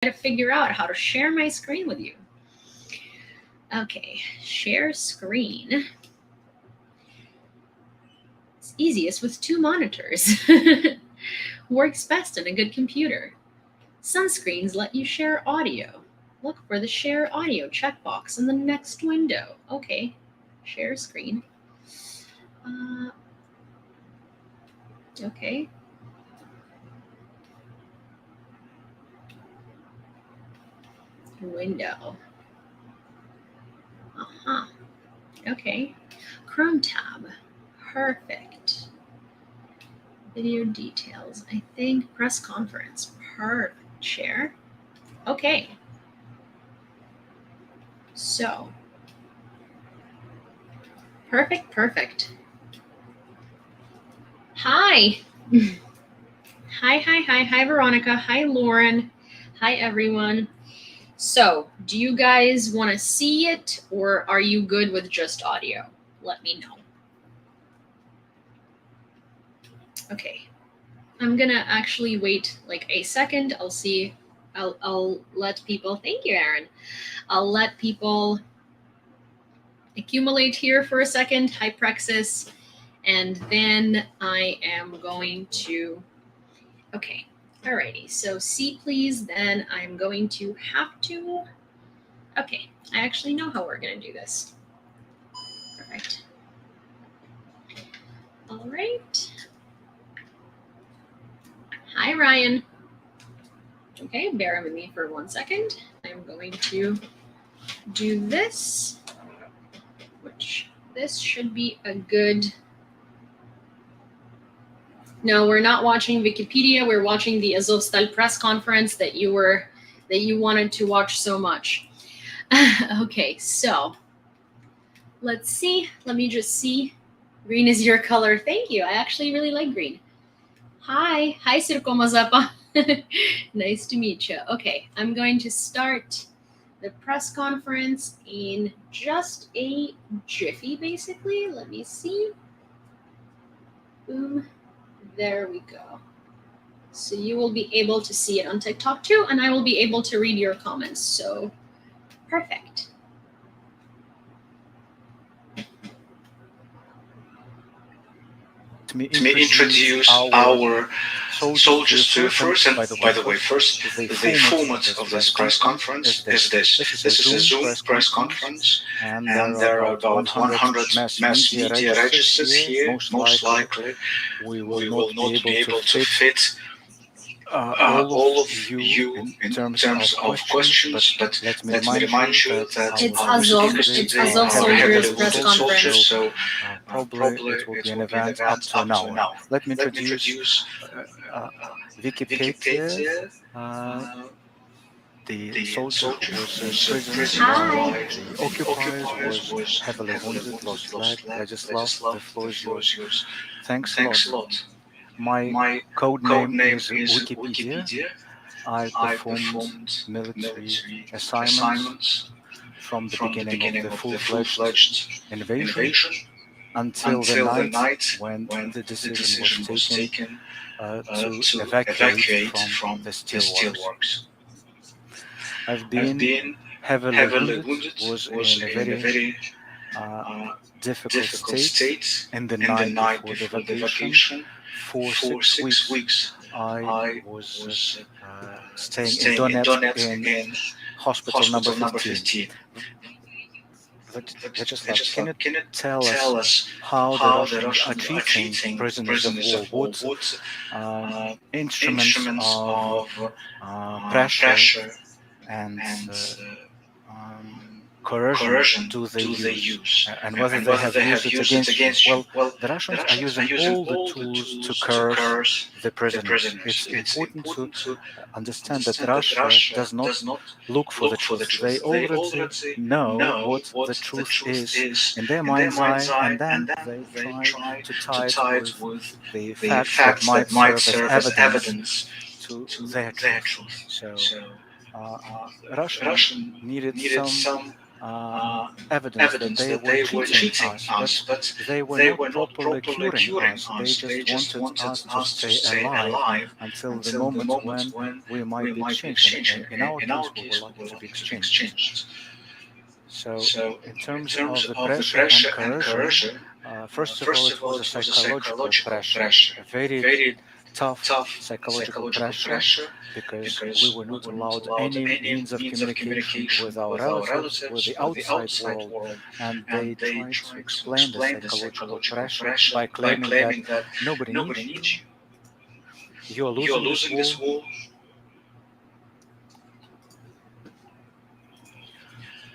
to figure out how to share my screen with you. Okay, share screen. It's easiest with 2 monitors. Works best in a good computer. Some screens let you share audio. Look for the share audio checkbox in the next window. Okay, share screen. Okay. Window. Okay. Chrome tab. Perfect. Video details. I think press conference. Perfect. Share. Okay. So. Perfect. Hi. Hi, Veronica. Hi, Lauren. Hi, everyone. So, do you guys want to see it, or are you good with just audio? Let me know. Okay. I'm gonna actually wait like a second. I'll see. I'll let people. Thank you, Aaron. I'll let people accumulate here for a second. Hi, Praxis. And then I am going to. Okay. Alrighty. So see, please. Then I'm going to have to. Okay. I actually know how we're gonna do this. Perfect. All right. Hi, Ryan. Okay, bear with me for 1 second. I'm going to do this, which this should be a good. No, we're not watching Wikipedia. We're watching the Azovstal press conference that you wanted to watch so much. Okay, so let's see. Let me just see. Green is your color. Thank you. I actually really like green. Hi, Sirko Mazapa. Nice to meet you. Okay, I'm going to start the press conference in just a jiffy, basically. Let me see. Boom. There we go. So you will be able to see it on TikTok too, and I will be able to read your comments. So perfect. Let me introduce our soldiers to you first. And by the way, first, the format of this press conference is this. This is a Zoom press conference, and there are about 100 mass media registers here. Most likely, we will not be able to fit all of you in terms of questions, but let me remind you that it's Azov soldiers press conference. So probably it will be an event up to an hour. Let me introduce Wikipedia, the soldier who was imprisoned by the occupiers, was heavily wounded, lost leg. Vladislav, the floor is yours. Thanks a lot. My code name is Wikipedia. I performed military assignments from the beginning of the full-fledged invasion until the night when the decision was taken to evacuate from the steelworks. I've been heavily wounded, was in a very difficult state in the night before the evacuation. For 6 weeks, I was staying in Donetsk in hospital number 15. Vyacheslav, can you tell us how the Russians are treating prisoners of war? What instruments of pressure and coercion do they use, and whether they have used it against you? Well, the Russians are using all the tools to coerce the prisoners. It's important to understand that Russia does not look for the truth. They already know what the truth is in their mind's eye, and then they try to tie it with the facts that might serve as evidence to their truth. So uh, Russian needed some uh, evidence that they were cheating us, but they were not properly curing us. They just wanted us to stay alive until the moment when we might be exchanged. And in our case, we were lucky to be exchanged. So, in terms of the pressure and coercion, first of all, it was a psychological pressure, a very tough psychological pressure, because we were not allowed any means of communication with our relatives, with the outside world, and they tried to explain the psychological pressure by claiming that nobody needs you. You are losing this war.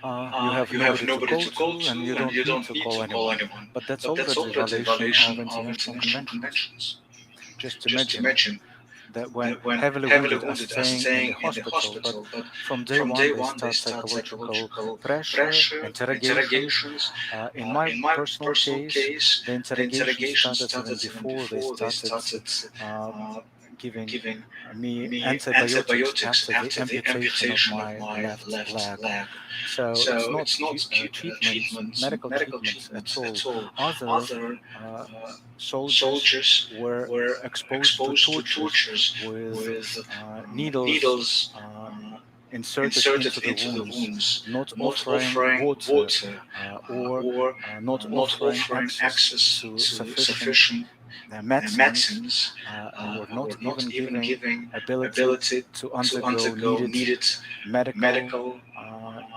You have nobody to call to, and you don't need to call anyone. But that's already a violation of international conventions. Just imagine that when heavily wounded are staying in the hospital, but from day one they start psychological pressure, interrogations. In my personal case, the interrogation started even before they started uh, giving me antibiotics after the amputation of my left leg. So it's not treatment, medical treatment at all. Other uh, soldiers were exposed to tortures with needles inserted into the wounds, not offering water or not offering access to sufficient medicines, or not even giving ability to undergo needed medical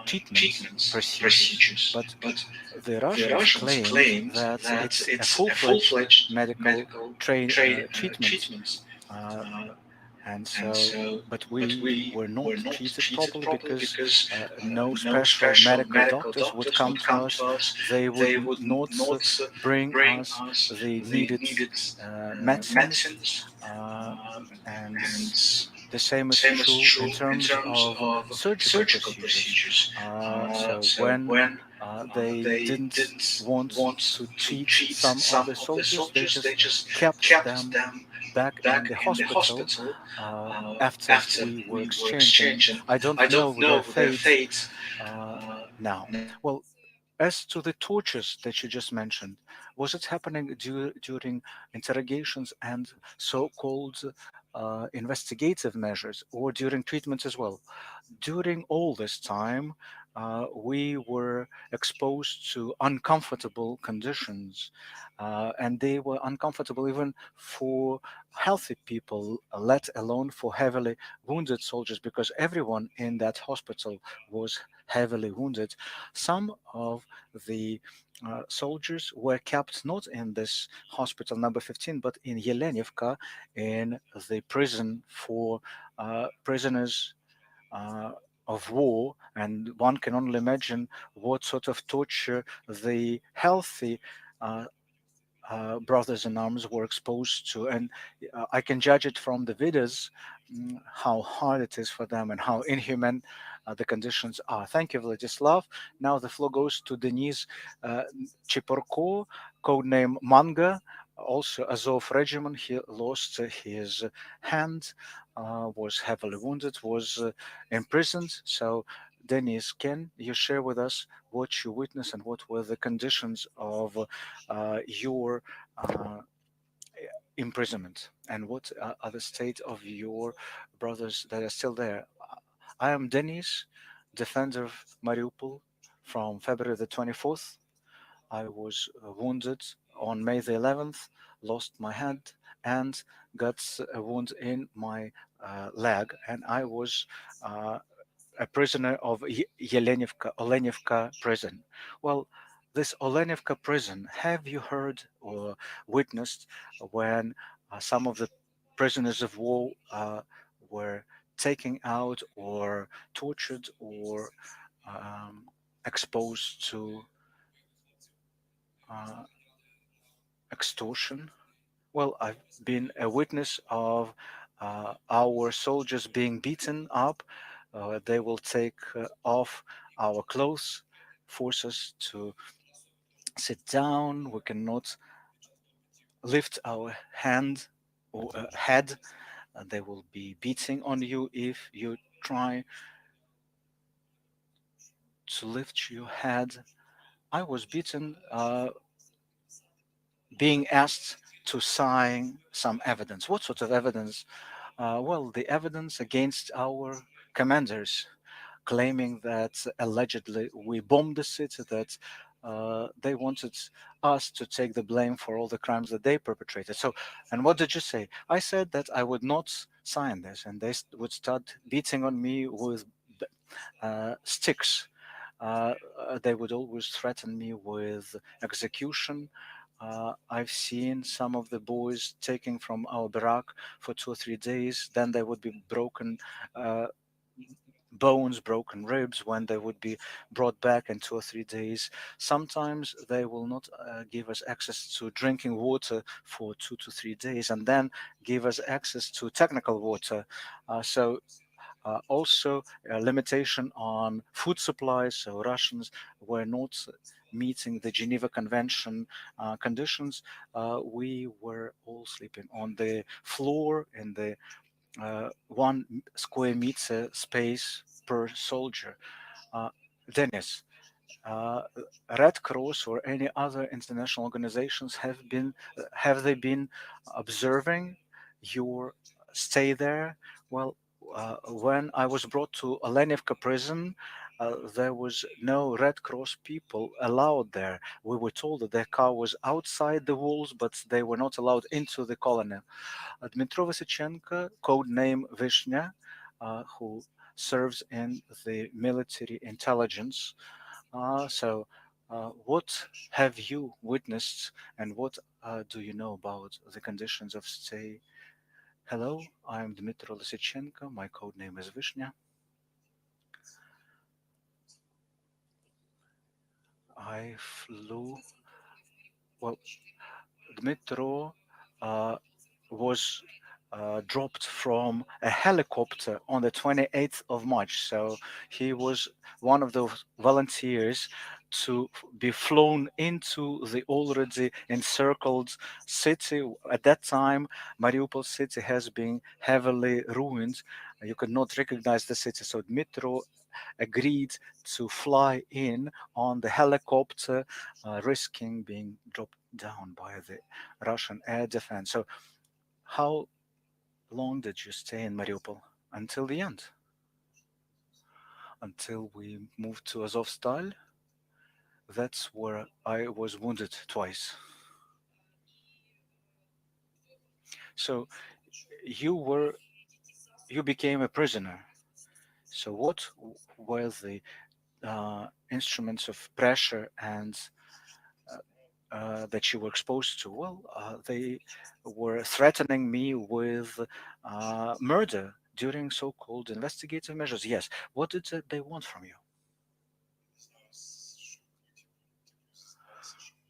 treatments procedures. But the Russians claimed that it's a full-fledged medical treatment, uh, and so, but we were not treated properly because no special medical doctors would come to us. They would not bring us the needed medicines, uh, and the same is true in terms of surgical procedures. So when they didn't want to treat some of the soldiers, they just kept them back in the hospital after we were exchanged. And I don't know their fate now. Well, as to the tortures that you just mentioned, was it happening during interrogations and so-called investigative measures, or during treatments as well? During all this time, we were exposed to uncomfortable conditions, and they were uncomfortable even for healthy people, let alone for heavily wounded soldiers, because everyone in that hospital was heavily wounded. Some of the soldiers were kept not in this hospital number 15, but in Yelenivka, in the prison for prisoners uh, of war, and one can only imagine what sort of torture the healthy brothers in arms were exposed to. And I can judge it from the videos, how hard it is for them and how inhuman the conditions are. Thank you, Vladislav. Now the floor goes to Denise Chiporko, codename Manga, also Azov regiment. He lost his hand, was heavily wounded, was imprisoned. So, Denise, can you share with us what you witnessed and what were the conditions of your uh, imprisonment, and what are the state of your brothers that are still there? I am Denis, defender of Mariupol from February the 24th. I was wounded on May the 11th, lost my head, and got a wound in my leg, and I was a prisoner of Olenivka prison. Well, this Olenivka prison, have you heard or witnessed when some of the prisoners of war were taken out or tortured or um, exposed to uh, extortion? Well, I've been a witness of our soldiers being beaten up. They will take off our clothes, force us to sit down. We cannot lift our hand or head. They will be beating on you if you try to lift your head. I was beaten, being asked to sign some evidence. What sort of evidence? Well, the evidence against our commanders, claiming that allegedly we bombed the city, that they wanted us to take the blame for all the crimes that they perpetrated. So, and what did you say? I said that I would not sign this, and they would start beating on me with sticks. They would always threaten me with execution. I've seen some of the boys taken from our barrack for 2 or 3 days. Then they would be broken uh, bones, broken ribs when they would be brought back in 2 or 3 days. Sometimes they will not give us access to drinking water for 2 to 3 days and then give us access to technical water. Also, a limitation on food supplies. So Russians were not meeting the Geneva Convention conditions. We were all sleeping on the floor in the 1 square meter space per soldier. Uh, Dennis, uh, Red Cross or any other international organizations have they been observing your stay there? Well, when I was brought to Olenivka prison, there was no Red Cross people allowed there. We were told that their car was outside the walls, but they were not allowed into the colony. Dmitro Vasichenko, code name Vishnya, who serves in the military intelligence. What have you witnessed, and what do you know about the conditions of stay? Hello, I'm Dmitro Lysichenko. My code name is Vishnya. I flew. Well, Dmitro uh, was dropped from a helicopter on the 28th of March. So he was one of those volunteers to be flown into the already encircled city. At that time, Mariupol city has been heavily ruined. You could not recognize the city. So Dmitro agreed to fly in on the helicopter, risking being dropped down by the Russian air defense. So, how long did you stay in Mariupol? Until the end? Until we moved to Azovstal? That's where I was wounded twice. So, you were you became a prisoner. So, what were the instruments of pressure and that you were exposed to? Well, they were threatening me with murder during so-called investigative measures. Yes. What did they want from you?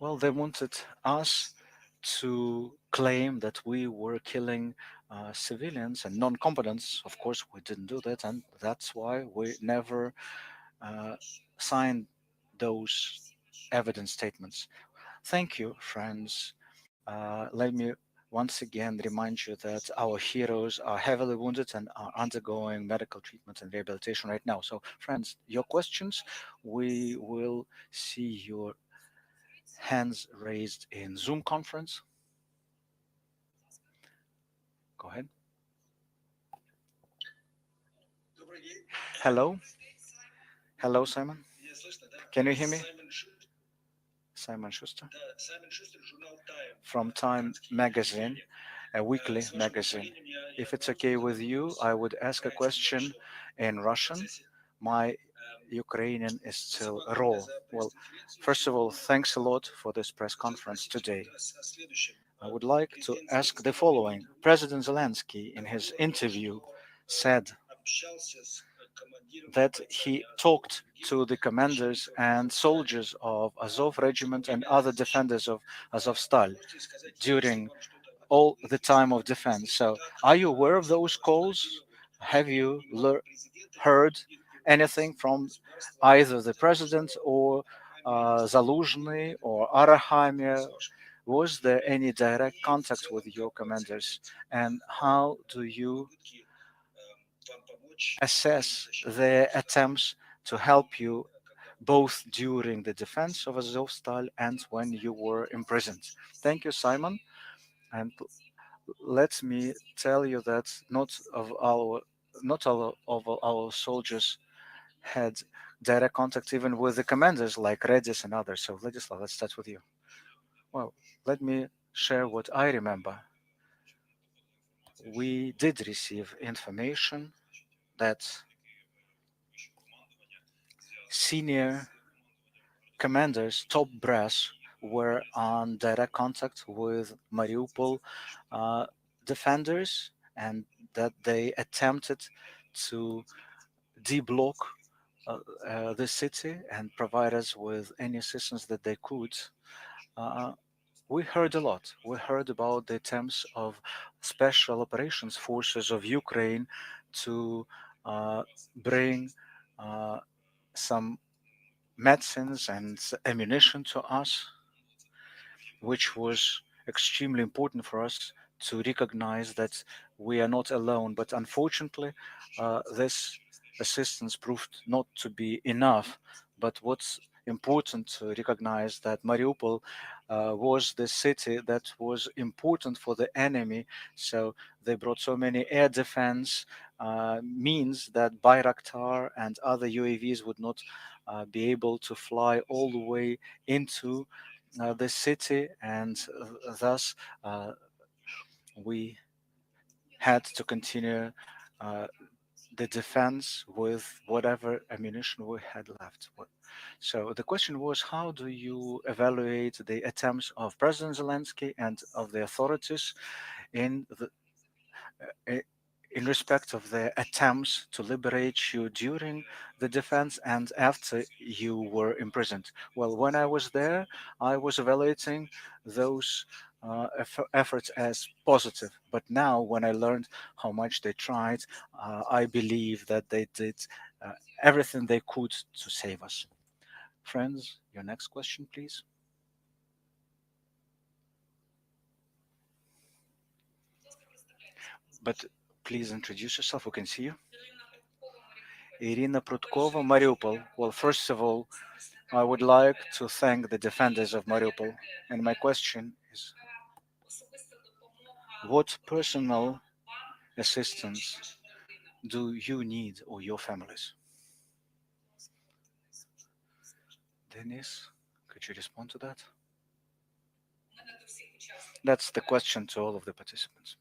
Well, they wanted us to claim that we were killing civilians and non-combatants. Of course, we didn't do that, and that's why we never uh, signed those evidence statements. Thank you, friends. Let me once again remind you that our heroes are heavily wounded and are undergoing medical treatment and rehabilitation right now. So, friends, your questions, we will see your hands raised in Zoom conference. Go ahead. Hello. Hello, Simon. Can you hear me? Simon Schuster from Time Magazine, a weekly magazine. If it's okay with you, I would ask a question in Russian. My Ukrainian is still raw. Well, first of all, thanks a lot for this press conference today. I would like to ask the following. President Zelensky, in his interview, said that he talked to the commanders and soldiers of Azov Regiment and other defenders of Azovstal during all the time of defense. So, are you aware of those calls? Have you heard anything from either the president or Zaluzhny or Arahamia? Was there any direct contact with your commanders? And how do you assess their attempts to help you both during the defense of Azovstal and when you were imprisoned. Thank you, Simon. And let me tell you that not all of our soldiers had direct contact even with the commanders like Redis and others. So, Vladislav, let's start with you. Well, let me share what I remember. We did receive information that senior commanders, top brass, were on direct contact with Mariupol uh, defenders and that they attempted to deblock the city and provide us with any assistance that they could. Uh, we heard a lot. We heard about the attempts of special operations forces of Ukraine to bring uh, some medicines and ammunition to us, which was extremely important for us to recognize that we are not alone. But unfortunately, this assistance proved not to be enough. But what's important to recognize that Mariupol was the city that was important for the enemy. So they brought so many air defense means that Bayraktar and other UAVs would not be able to fly all the way into the city, and thus uh, we had to continue uh, the defense with whatever ammunition we had left. So the question was, how do you evaluate the attempts of President Zelensky and of the authorities in the uh, in respect of their attempts to liberate you during the defense and after you were imprisoned? Well, when I was there, I was evaluating those efforts as positive. But now, when I learned how much they tried, I believe that they did uh, everything they could to save us. Friends, your next question, please. But please introduce yourself. We can see you. Irina Prutkova, Mariupol. Well, first of all, I would like to thank the defenders of Mariupol. And my question is, what personal assistance do you need or your families? Denis, could you respond to that? That's the question to all of the participants.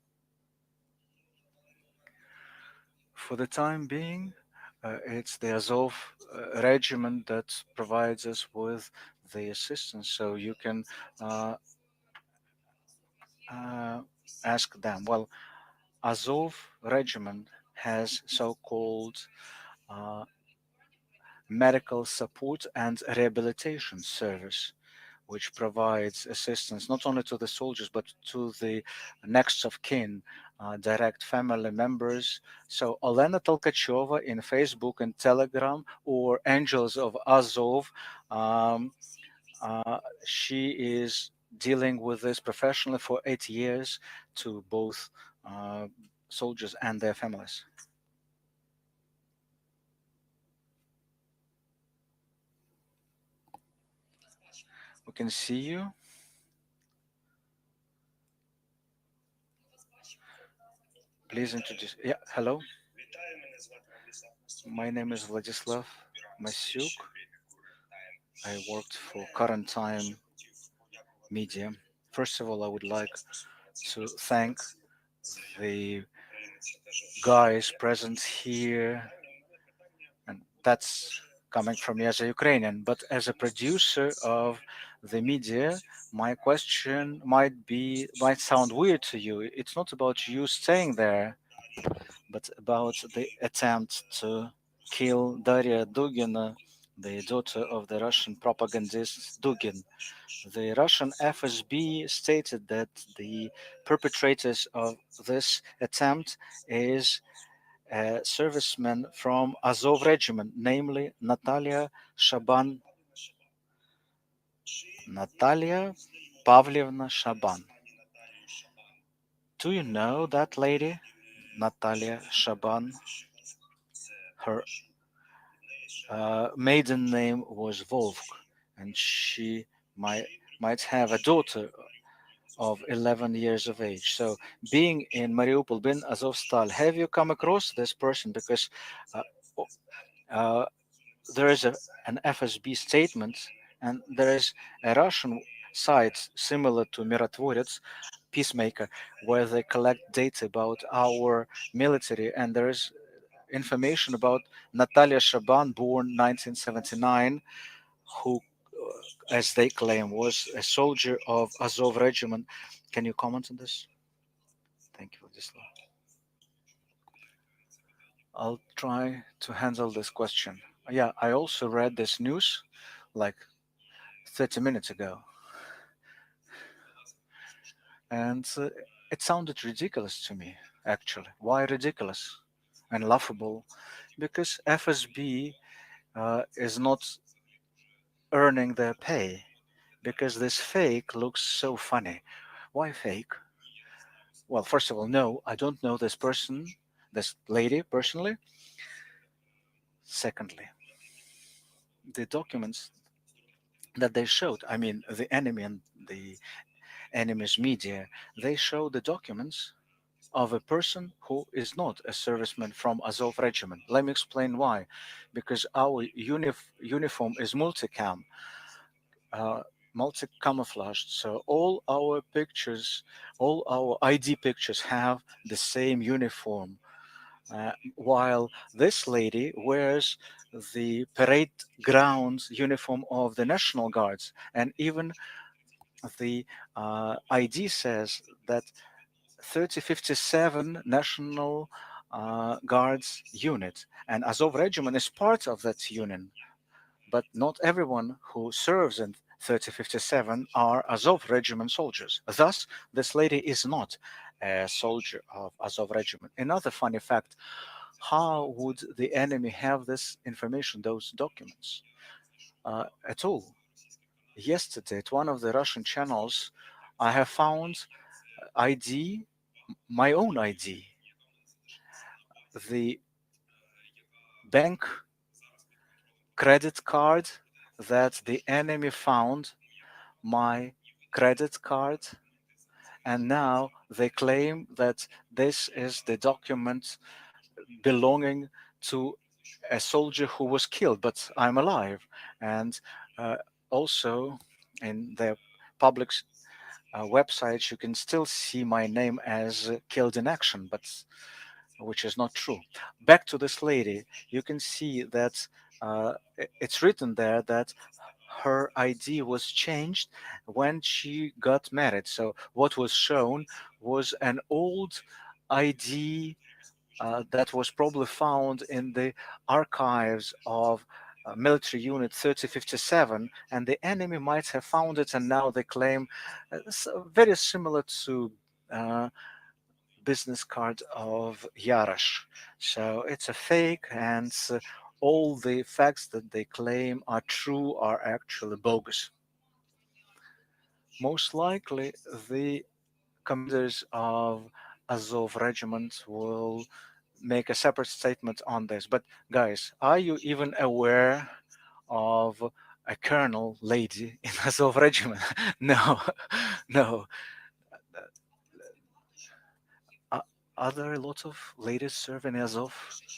For the time being, it's the Azov regiment that provides us with the assistance. So you can uh, uh, ask them. Well, Azov regiment has so-called uh, medical support and rehabilitation service, which provides assistance not only to the soldiers but to the next of kin, direct family members. So Olena Tolkacheva in Facebook and Telegram, or Angels of Azov, um, she is dealing with this professionally for 8 years to both soldiers and their families. We can see you. Please introduce. Yeah, hello. My name is Vladislav Masyuk. I worked for Current Time Media. First of all, I would like to thank the guys present here, and that's coming from me as a Ukrainian. But as a producer of the media, my question might sound weird to you. It's not about you staying there, but about the attempt to kill Daria Dugina, the daughter of the Russian propagandist Dugin. The Russian FSB stated that the perpetrators of this attempt is a serviceman from Azov regiment, namely Natalia Pavlovna Shaban. Do you know that lady, Natalia Shaban? Her maiden name was Volk, and she might might have a daughter of 11 years of age. So, being in Mariupol, being Azovstal, have you come across this person? Because uh, o- uh, there is an FSB statement, and there is a Russian site similar to Mirotvorets, Peacemaker, where they collect data about our military, and there is information about Natalia Shaban, born 1979, who, as they claim, was a soldier of Azov regiment. Can you comment on this? Thank you, Vladislav. I'll try to handle this question. Yeah, I also read this news like 30 minutes ago, and it sounded ridiculous to me, actually. Why ridiculous and laughable? Because FSB is not earning their pay, because this fake looks so funny. Why fake? Well, first of all, no, I don't know this person, this lady personally. Secondly, the documents that they showed, I mean, the enemy and the enemy's media, they show the documents of a person who is not a serviceman from Azov regiment. Let me explain why. Because our uniform is multicam, uh, multi-camouflaged. So all our pictures, all our ID pictures have the same uniform. While this lady wears the parade grounds uniform of the National Guards, and even the ID says that 3057 National Guards unit, and Azov regiment is part of that union. But not everyone who serves in 3057 are Azov regiment soldiers. Thus, this lady is not a soldier of Azov regiment. Another funny fact: how would the enemy have this information, those documents, at all? Yesterday, at one of the Russian channels, I have found ID, my own ID, the bank credit card that the enemy found, my credit card, and now they claim that this is the document belonging to a soldier who was killed, but I'm alive. And uh, also, in their public websites, you can still see my name as killed in action, but which is not true. Back to this lady, you can see that it's written there that her ID was changed when she got married. So what was shown was an old ID that was probably found in the archives of military unit 3057, and the enemy might have found it, and now they claim very similar to business card of Yarash. So it's a fake, and all the facts that they claim are true are actually bogus. Most likely, the commanders of Azov regiment will make a separate statement on this. But guys, are you even aware of a colonel lady in Azov regiment? No, no. Uh, are there a lot of ladies serving Azov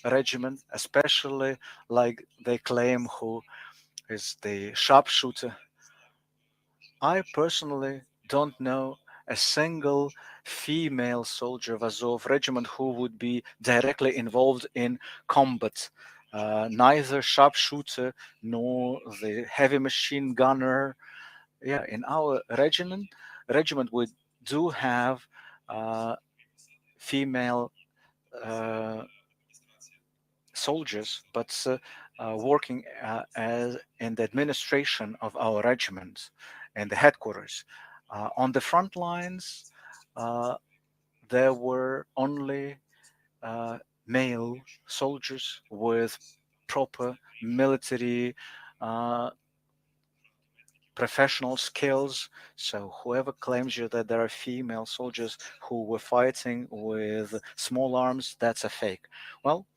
regiment, especially like they claim who is the sharpshooter? I personally don't know a single female soldier of Azov regiment who would be directly involved in combat. Neither sharpshooter nor the heavy machine gunner. Yeah, in our regiment we do have female uh, soldiers, but working as in the administration of our regiment and the headquarters. On the front lines, uh, there were only uh, male soldiers with proper military uh, professional skills. So whoever claims you that there are female soldiers who were fighting with small arms, that's a fake. Well,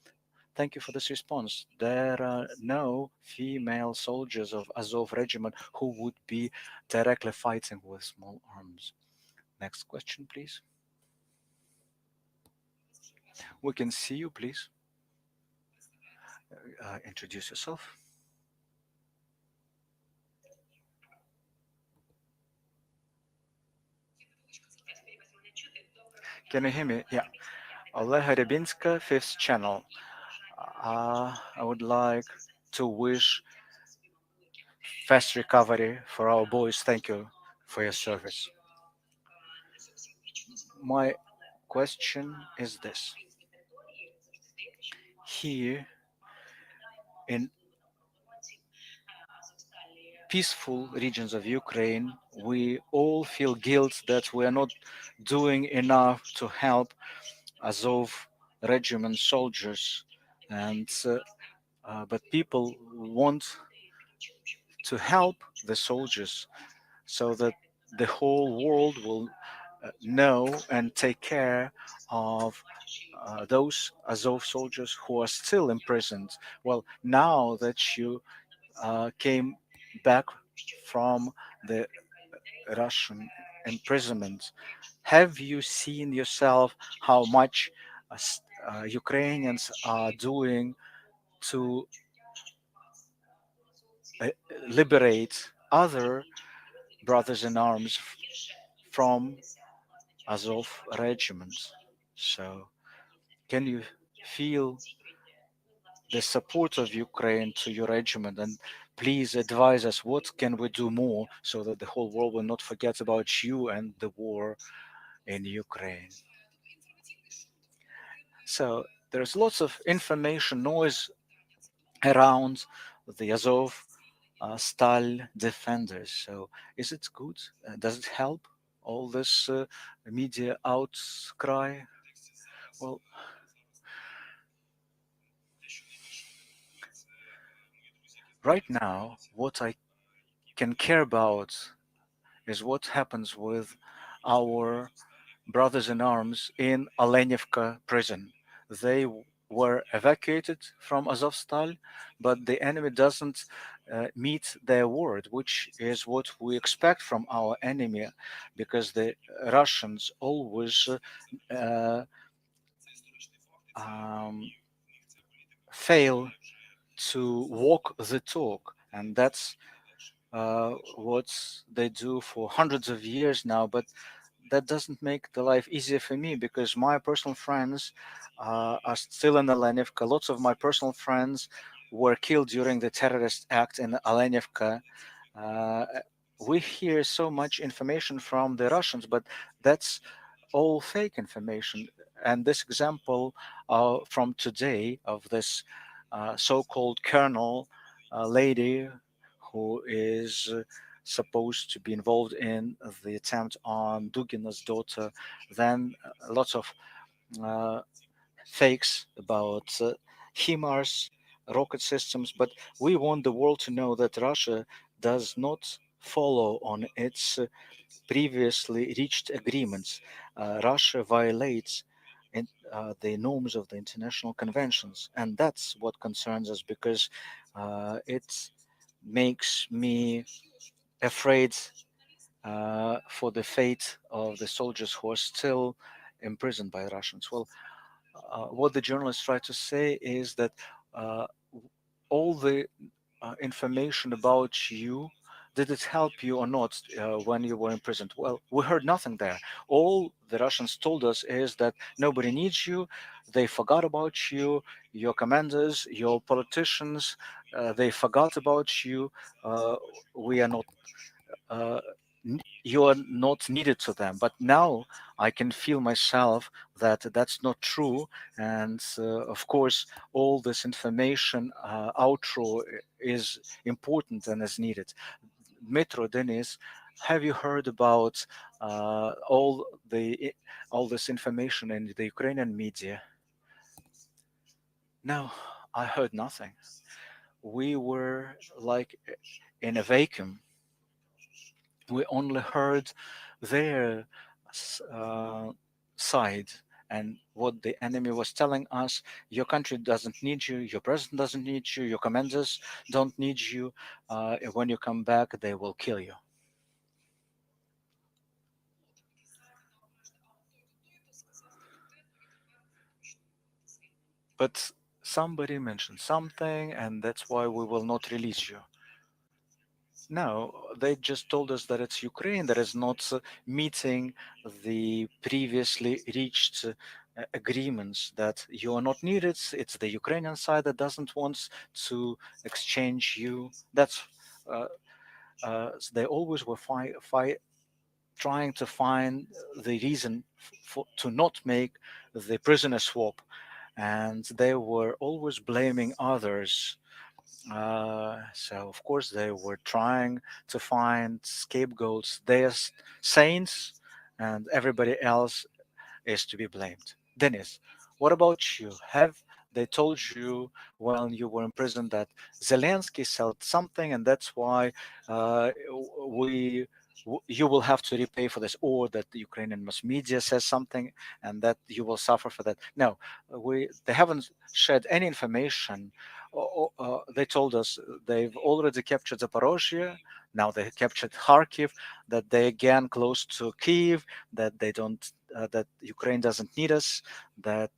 Thank you for this response. There are no female soldiers of Azov regiment who would be directly fighting with small arms. Next question, please. We can see you, please. Introduce yourself. Can you hear me? Yeah. Oleg Rybinska, Fifth Channel. I would like to wish fast recovery for our boys. Thank you for your service. My question is this. Here in peaceful regions of Ukraine, we all feel guilt that we are not doing enough to help Azov regiment soldiers, and but people want to help the soldiers so that the whole world will know and take care of those Azov soldiers who are still imprisoned. Well, now that you came back from the Russian imprisonment, have you seen yourself how much Ukrainians are doing to uh, liberate other brothers in arms from Azov regiments? So, can you feel the support of Ukraine to your regiment, and please advise us what can we do more so that the whole world will not forget about you and the war in Ukraine. So there's lots of information noise around the Azov Stal defenders. So is it good? Does it help all this media outcry? Well, right now, what I can care about is what happens with our brothers in arms in Olenivka prison. They were evacuated from Azovstal, but the enemy doesn't meet their word, which is what we expect from our enemy, because the Russians always uh, um, fail to walk the talk, and that's what they do for hundreds of years now. But that doesn't make the life easier for me because my personal friends are still in Alenivka. Lots of my personal friends were killed during the terrorist act in Alenivka. Uh, we hear so much information from the Russians, but that's all fake information. And this example from today of this so-called colonel lady who is supposed to be involved in the attempt on Dugina's daughter, then lots of uh, fakes about HIMARS, rocket systems. But we want the world to know that Russia does not follow on its previously reached agreements. Russia violates the norms of the international conventions, and that's what concerns us because it makes me afraid for the fate of the soldiers who are still imprisoned by Russians. Well, what the journalists try to say is that uh, all the information about you, did it help you or not when you were imprisoned? Well, we heard nothing there. All the Russians told us is that nobody needs you, they forgot about you, your commanders, your politicians, they forgot about you. uh, we are not uh, you are not needed to them. But now I can feel myself that that's not true, and of course all this information outro is important and is needed. Metro Denis, have you heard about all this information in the Ukrainian media? No, I heard nothing. We were like in a vacuum. We only heard their uh, side, And what the enemy was telling us, your country doesn't need you, your president doesn't need you, your commanders don't need you. When you come back, they will kill you. But somebody mentioned something, and that's why we will not release you. No, they just told us that it's Ukraine that is not meeting the previously reached agreements, that you are not needed. It's the Ukrainian side that doesn't want to exchange you. That's uh, they always were trying to find the reason to not make the prisoner swap, and they were always blaming others. So of course they were trying to find scapegoats. They are saints, and everybody else is to be blamed. Dennis, what about you? Have they told you when you were in prison that Zelensky said something, and that's why we you will have to repay for this, or that the Ukrainian mass media says something and that you will suffer for that? No, we they haven't shared any information. They told us they've already captured Zaporozhye. Now they captured Kharkiv. That they again close to Kiev. That they don't that Ukraine doesn't need us, that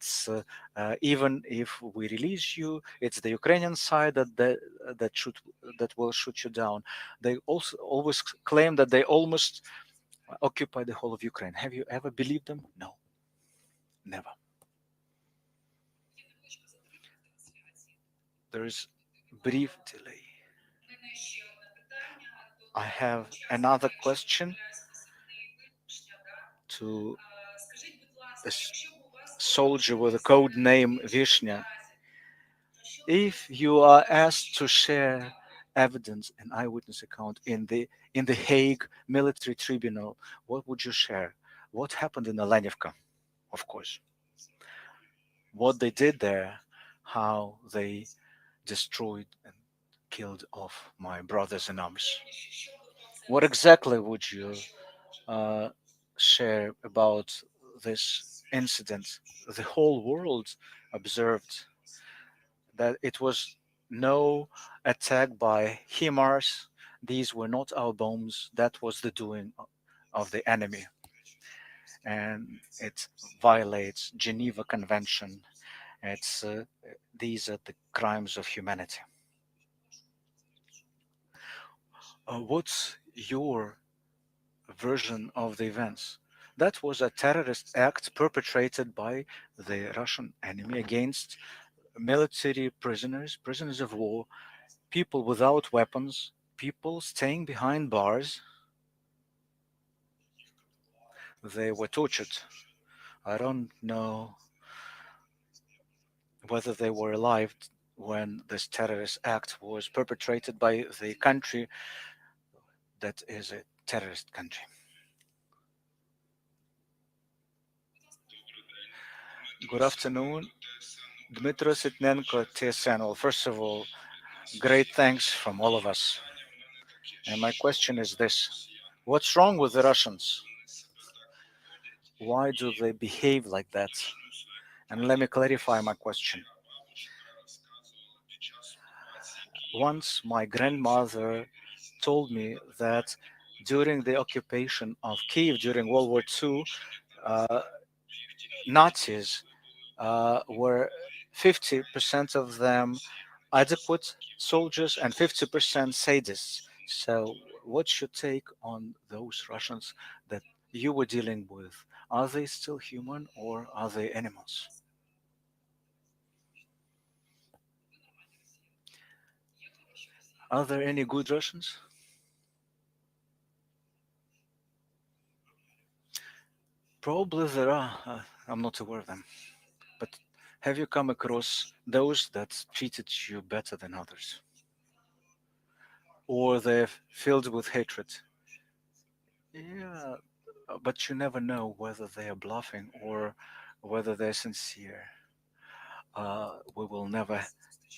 even if we release you, it's the Ukrainian side that will shoot you down. They also always claim that they almost occupy the whole of Ukraine. Have you ever believed them? No, never. There is brief delay. I have another question to a soldier with a code name Vishnya. If you are asked to share evidence and eyewitness account in the Hague military tribunal, what would you share? What happened in Alenivka, of course. What they did there, how they destroyed and killed off my brothers in arms. What exactly would you uh, share about this incident? The whole world observed that it was no attack by HIMARS. These were not our bombs. That was the doing of the enemy, and it violates Geneva Convention. It's these are the crimes of humanity. What's your version of the events? That was a terrorist act perpetrated by the Russian enemy against military prisoners, prisoners of war, people without weapons, people staying behind bars. They were tortured. I don't know whether they were alive when this terrorist act was perpetrated by the country that is a terrorist country. Good afternoon, Dmitro Sitnenko, TSN. Well, first of all, great thanks from all of us. And my question is this: what's wrong with the Russians? Why do they behave like that? And let me clarify my question. Once my grandmother told me that during the occupation of Kiev during World War II, uh, Nazis were 50% of them adequate soldiers and 50% sadists. So, what's your take on those Russians that you were dealing with? Are they still human or are they animals? Are there any good Russians? Probably there are. I'm not aware of them. But have you come across those that treated you better than others? Or they're filled with hatred? Yeah, but you never know whether they are bluffing or whether they're sincere. We will never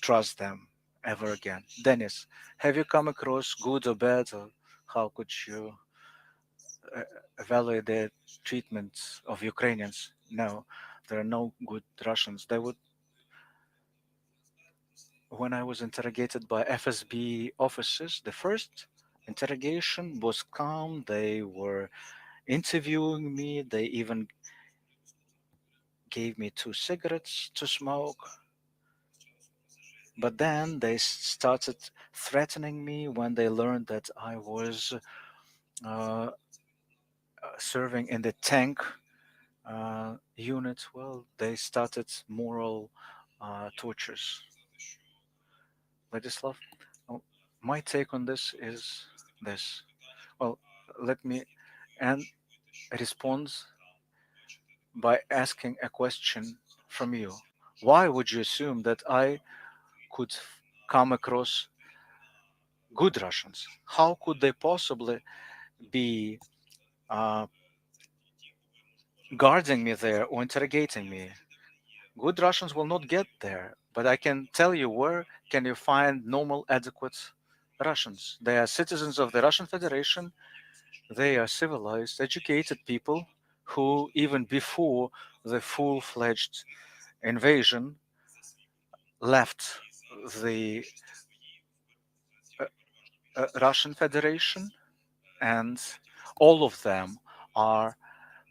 trust them ever again. Dennis, have you come across good or bad, or how could you uh, evaluate the treatment of Ukrainians? No. There are no good Russians. They would, when I was interrogated by FSB officers, the first interrogation was calm. They were interviewing me. They even gave me 2 cigarettes to smoke. But then they started threatening me when they learned that I was uh, serving in the tank unit. Well, they started moral tortures. Vladislav, oh, my take on this is this. Well, let me and respond by asking a question from you. Why would you assume that I could come across good Russians? How could they possibly be uh, guarding me there or interrogating me? Good Russians will not get there, but I can tell you where can you find normal, adequate Russians. They are citizens of the Russian Federation. They are civilized, educated people who, even before the full-fledged invasion, left the uh, Russian Federation, and all of them are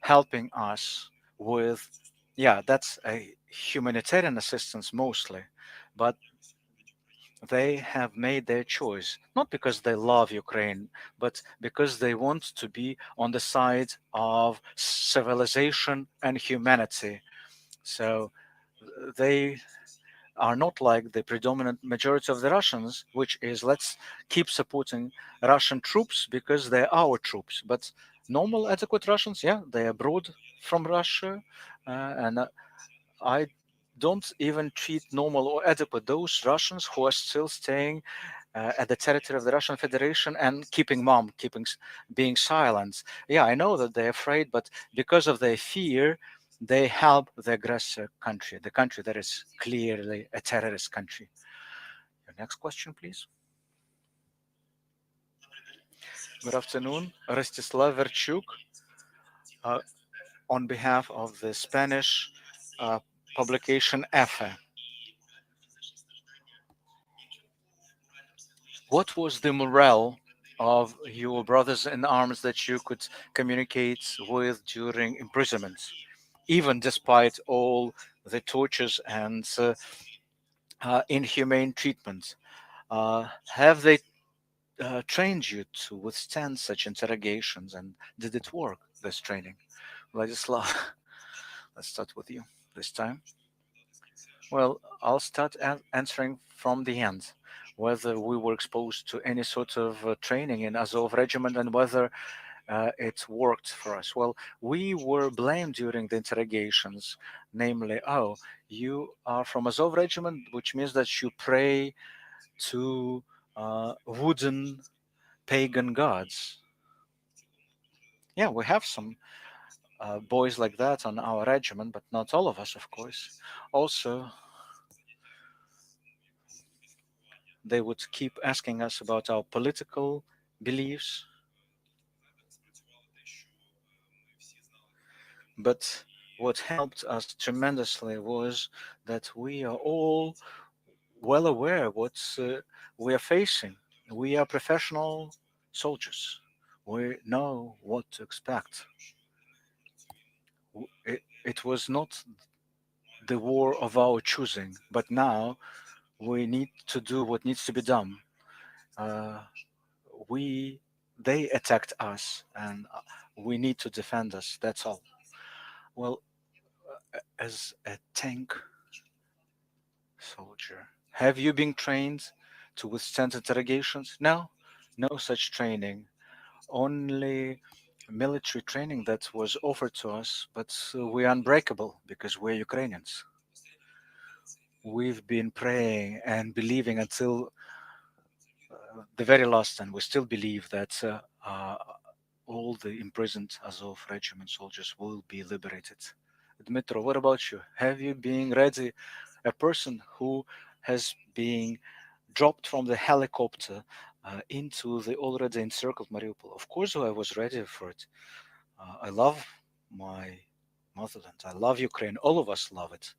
helping us with, yeah, that's a humanitarian assistance mostly, but they have made their choice not because they love Ukraine, but because they want to be on the side of civilization and humanity. So they are not like the predominant majority of the Russians, which is let's keep supporting Russian troops because they're our troops. But normal, adequate Russians, yeah, they are abroad from Russia, and I don't even treat normal or adequate those Russians who are still staying at the territory of the Russian Federation and keeping mum, being silent. Yeah, I know that they're afraid, but because of their fear, they help the aggressor country, the country that is clearly a terrorist country. Your next question, please. Good afternoon, Rostislav Verchuk, uh, on behalf of the Spanish uh, publication EFE. What was the morale of your brothers in arms that you could communicate with during imprisonment, even despite all the tortures and inhumane treatment? Have they trained you to withstand such interrogations, and did it work, this training? Vladislav, let's start with you this time. Well, I'll start answering from the end. Whether we were exposed to any sort of training in Azov regiment and whether it worked for us. Well, we were blamed during the interrogations, namely, oh, you are from Azov regiment, which means that you pray to wooden pagan gods. Yeah, we have some boys like that on our regiment, but not all of us, of course. Also, they would keep asking us about our political beliefs. But what helped us tremendously was that we are all well aware what we are facing. We are professional soldiers. We know what to expect. It was not the war of our choosing, but now we need to do what needs to be done. Uh, we they attacked us, and we need to defend us. That's all. Well, as a tank soldier, have you been trained to withstand interrogations? No, no such training. Only military training that was offered to us, but we're unbreakable because we're Ukrainians. We've been praying and believing until the very last, and we still believe that all the imprisoned Azov regiment soldiers will be liberated. Dmitro, what about you? Have you been ready, a person who has been dropped from the helicopter into the already encircled Mariupol? Of course, I was ready for it. I love my motherland. I love Ukraine. All of us love it.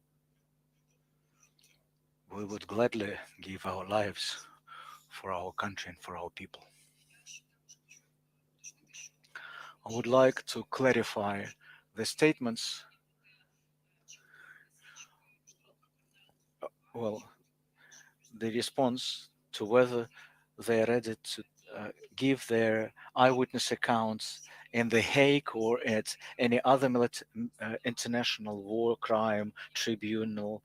We would gladly give our lives for our country and for our people. I would like to clarify the statements. Well, the response to whether they are ready to give their eyewitness accounts in The Hague or at any other international war crime tribunal.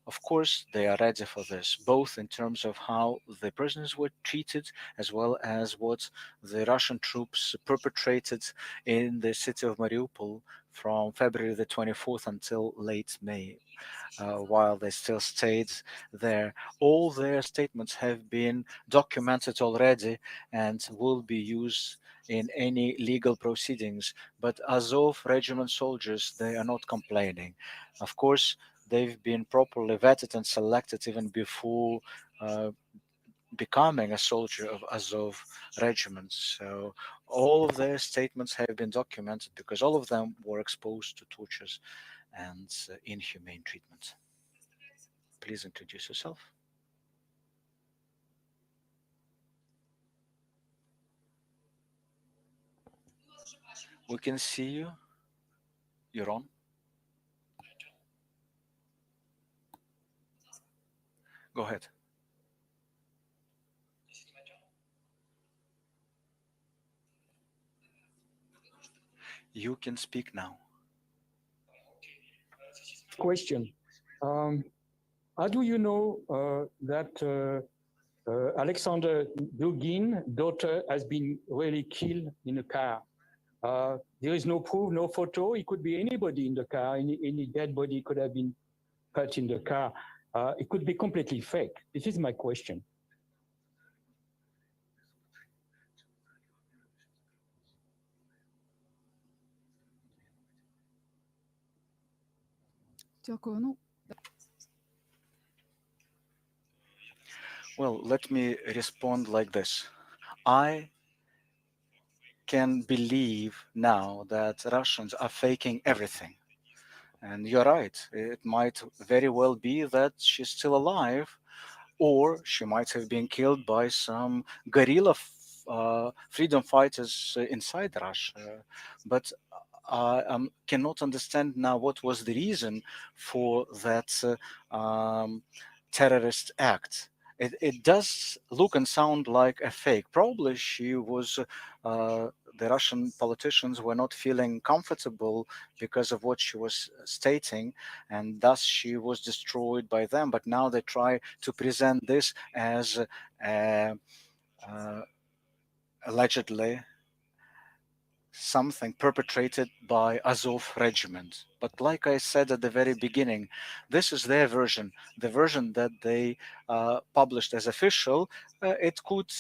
Of course, they are ready for this, both in terms of how the prisoners were treated, as well as what the Russian troops perpetrated in the city of Mariupol from February the 24th until late May, while they still stayed there. All their statements have been documented already and will be used in any legal proceedings. But Azov regiment soldiers, they are not complaining. Of course, they've been properly vetted and selected even before becoming a soldier of Azov regiment. So all of their statements have been documented because all of them were exposed to tortures and inhumane treatment. Please introduce yourself. We can see you. You're on. Go ahead. You can speak now. Question. How do you know that Alexander Dugin, daughter, has been really killed in a car? There is no proof, no photo. It could be anybody in the car. Any dead body could have been put in the car. It could be completely fake. This is my question. Well, let me respond like this. I can believe now that Russians are faking everything. And you're right. It might very well be that she's still alive, or she might have been killed by some guerrilla freedom fighters inside Russia. But I cannot understand now what was the reason for that terrorist act. It does look and sound like a fake. Probably she was, the Russian politicians were not feeling comfortable because of what she was stating, and thus she was destroyed by them. But now they try to present this as uh, allegedly something perpetrated by Azov regiment. But like I said at the very beginning, this is their version, the version that they published as official. It could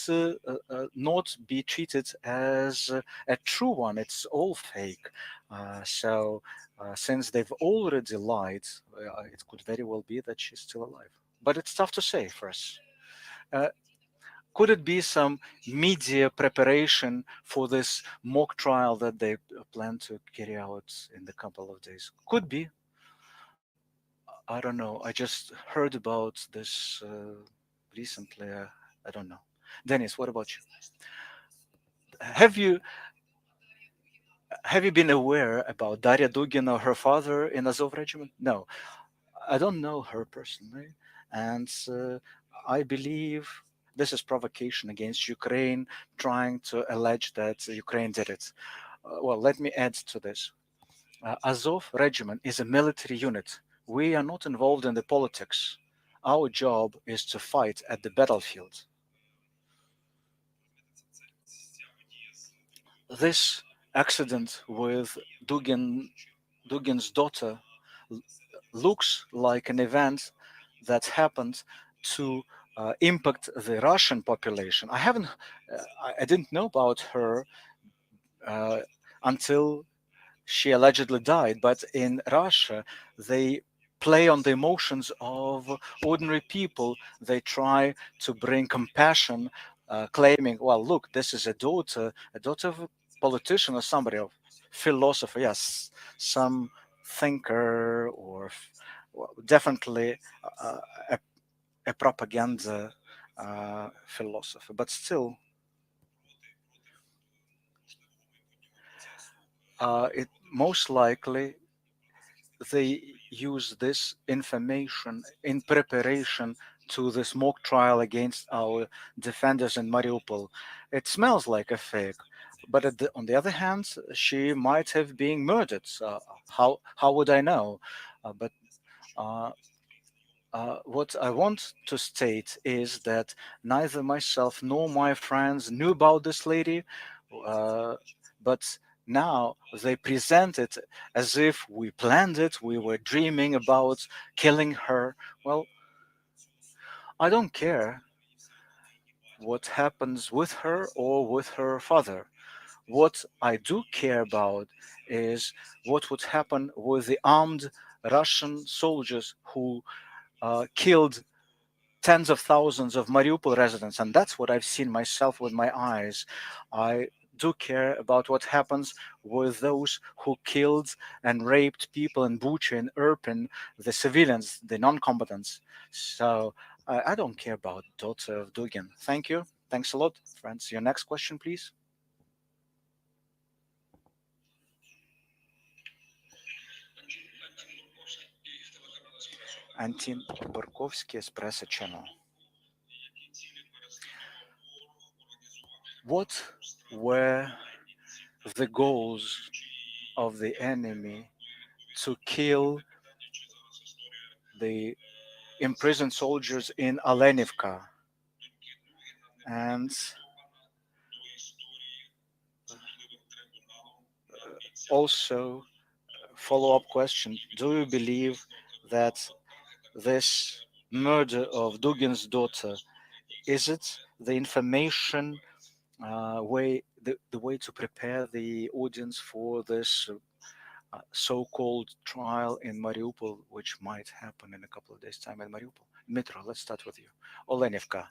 not be treated as a true one. It's all fake. Since they've already lied, it could very well be that she's still alive. But it's tough to say for us. Uh, could it be some media preparation for this mock trial that they plan to carry out in a couple of days? Could be. I don't know. I just heard about this recently. I don't know. Dennis, what about you? Have you have you been aware about Daria Dugina, her father in Azov regiment? No, I don't know her personally, and I believe this is provocation against Ukraine, trying to allege that Ukraine did it. Well, let me add to this. Azov regiment is a military unit. We are not involved in the politics. Our job is to fight at the battlefield. This accident with Dugin's daughter looks like an event that happened to impact the Russian population. I didn't know about her uh, until she allegedly died. But in Russia, they play on the emotions of ordinary people. They try to bring compassion, claiming, well, look, this is a daughter of a politician or somebody, of philosopher, yes, some thinker or well, definitely uh, a, a propaganda philosopher, but still, it most likely they use this information in preparation to this mock trial against our defenders in Mariupol. It smells like a fake, but on the other hand, she might have been murdered. So how would I know? But uh, what I want to state is that neither myself nor my friends knew about this lady, uh, but now they present it as if we planned it, we were dreaming about killing her. Well, I don't care what happens with her or with her father. What I do care about is what would happen with the armed Russian soldiers who killed tens of thousands of Mariupol residents, and that's what I've seen myself with my eyes. I do care about what happens with those who killed and raped people in Bucha and Irpin, the civilians, the non-combatants. So I don't care about daughter of Dugin. Thank you. Thanks a lot, friends. Your next question, please. Antin Borkovsky, Espresso Channel. What were the goals of the enemy to kill the imprisoned soldiers in Alenivka? And also, follow up question: do you believe that this murder of Dugin's daughter is it the information the way to prepare the audience for this so-called trial in Mariupol, which might happen in a couple of days' time in Mariupol? Dmitro, let's start with you. Olenivka,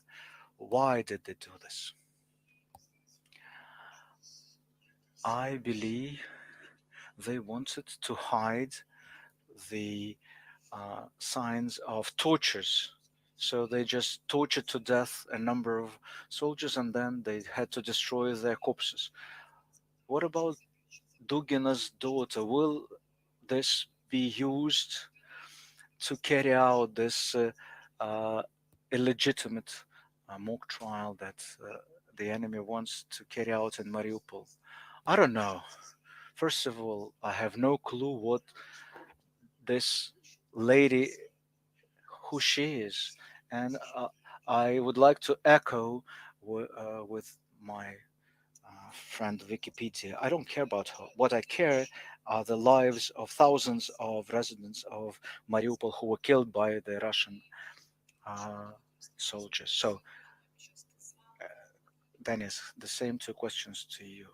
why did they do this? I believe they wanted to hide the signs of tortures. So they just tortured to death a number of soldiers and then they had to destroy their corpses. What about Dugina's daughter? Will this be used to carry out this uh, illegitimate mock trial that the enemy wants to carry out in Mariupol? I don't know. First of all, I have no clue what this lady, who she is, and I would like to echo with my friend Wikipedia. I don't care about her. What I care are the lives of thousands of residents of Mariupol who were killed by the Russian uh, soldiers. So, Denis, the same two questions to you.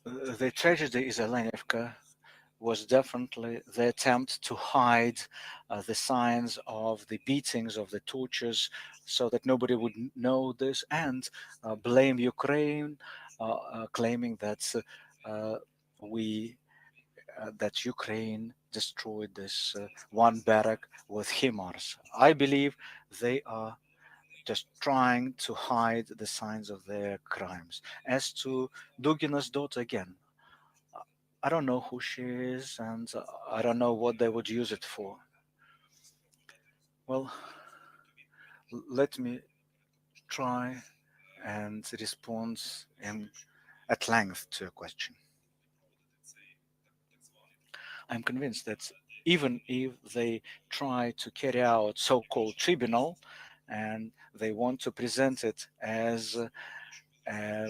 The tragedy is Alenivka was definitely the attempt to hide the signs of the beatings, of the tortures, so that nobody would know this and blame Ukraine, claiming that we that Ukraine destroyed this one barrack with HIMARS. I believe they are just trying to hide the signs of their crimes. As to Dugina's daughter, again, I don't know who she is, and I don't know what they would use it for. Well, let me try and respond at length to a question. I'm convinced that even if they try to carry out so-called tribunal and they want to present it as a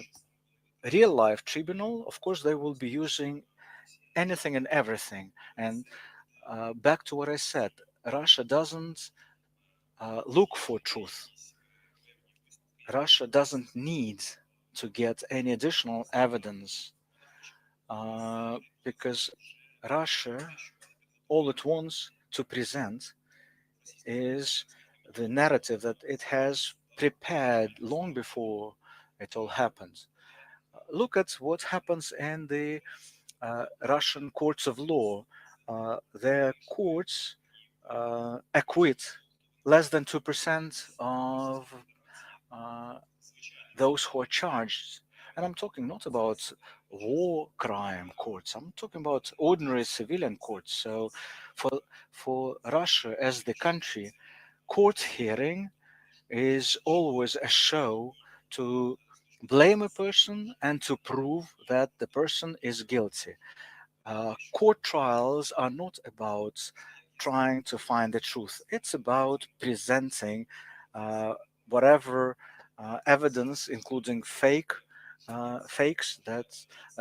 real life tribunal, of course they will be using anything and everything. And back to what I said, Russia doesn't look for truth. Russia doesn't need to get any additional evidence because Russia, all it wants to present is the narrative that it has prepared long before it all happens. Look at what happens in the Russian courts of law, their courts acquit less than 2% of those who are charged. And I'm talking not about war crime courts. I'm talking about ordinary civilian courts. So for Russia as the country, court hearing is always a show to blame a person and to prove that the person is guilty. Court trials are not about trying to find the truth. It's about presenting uh, whatever evidence, including fakes that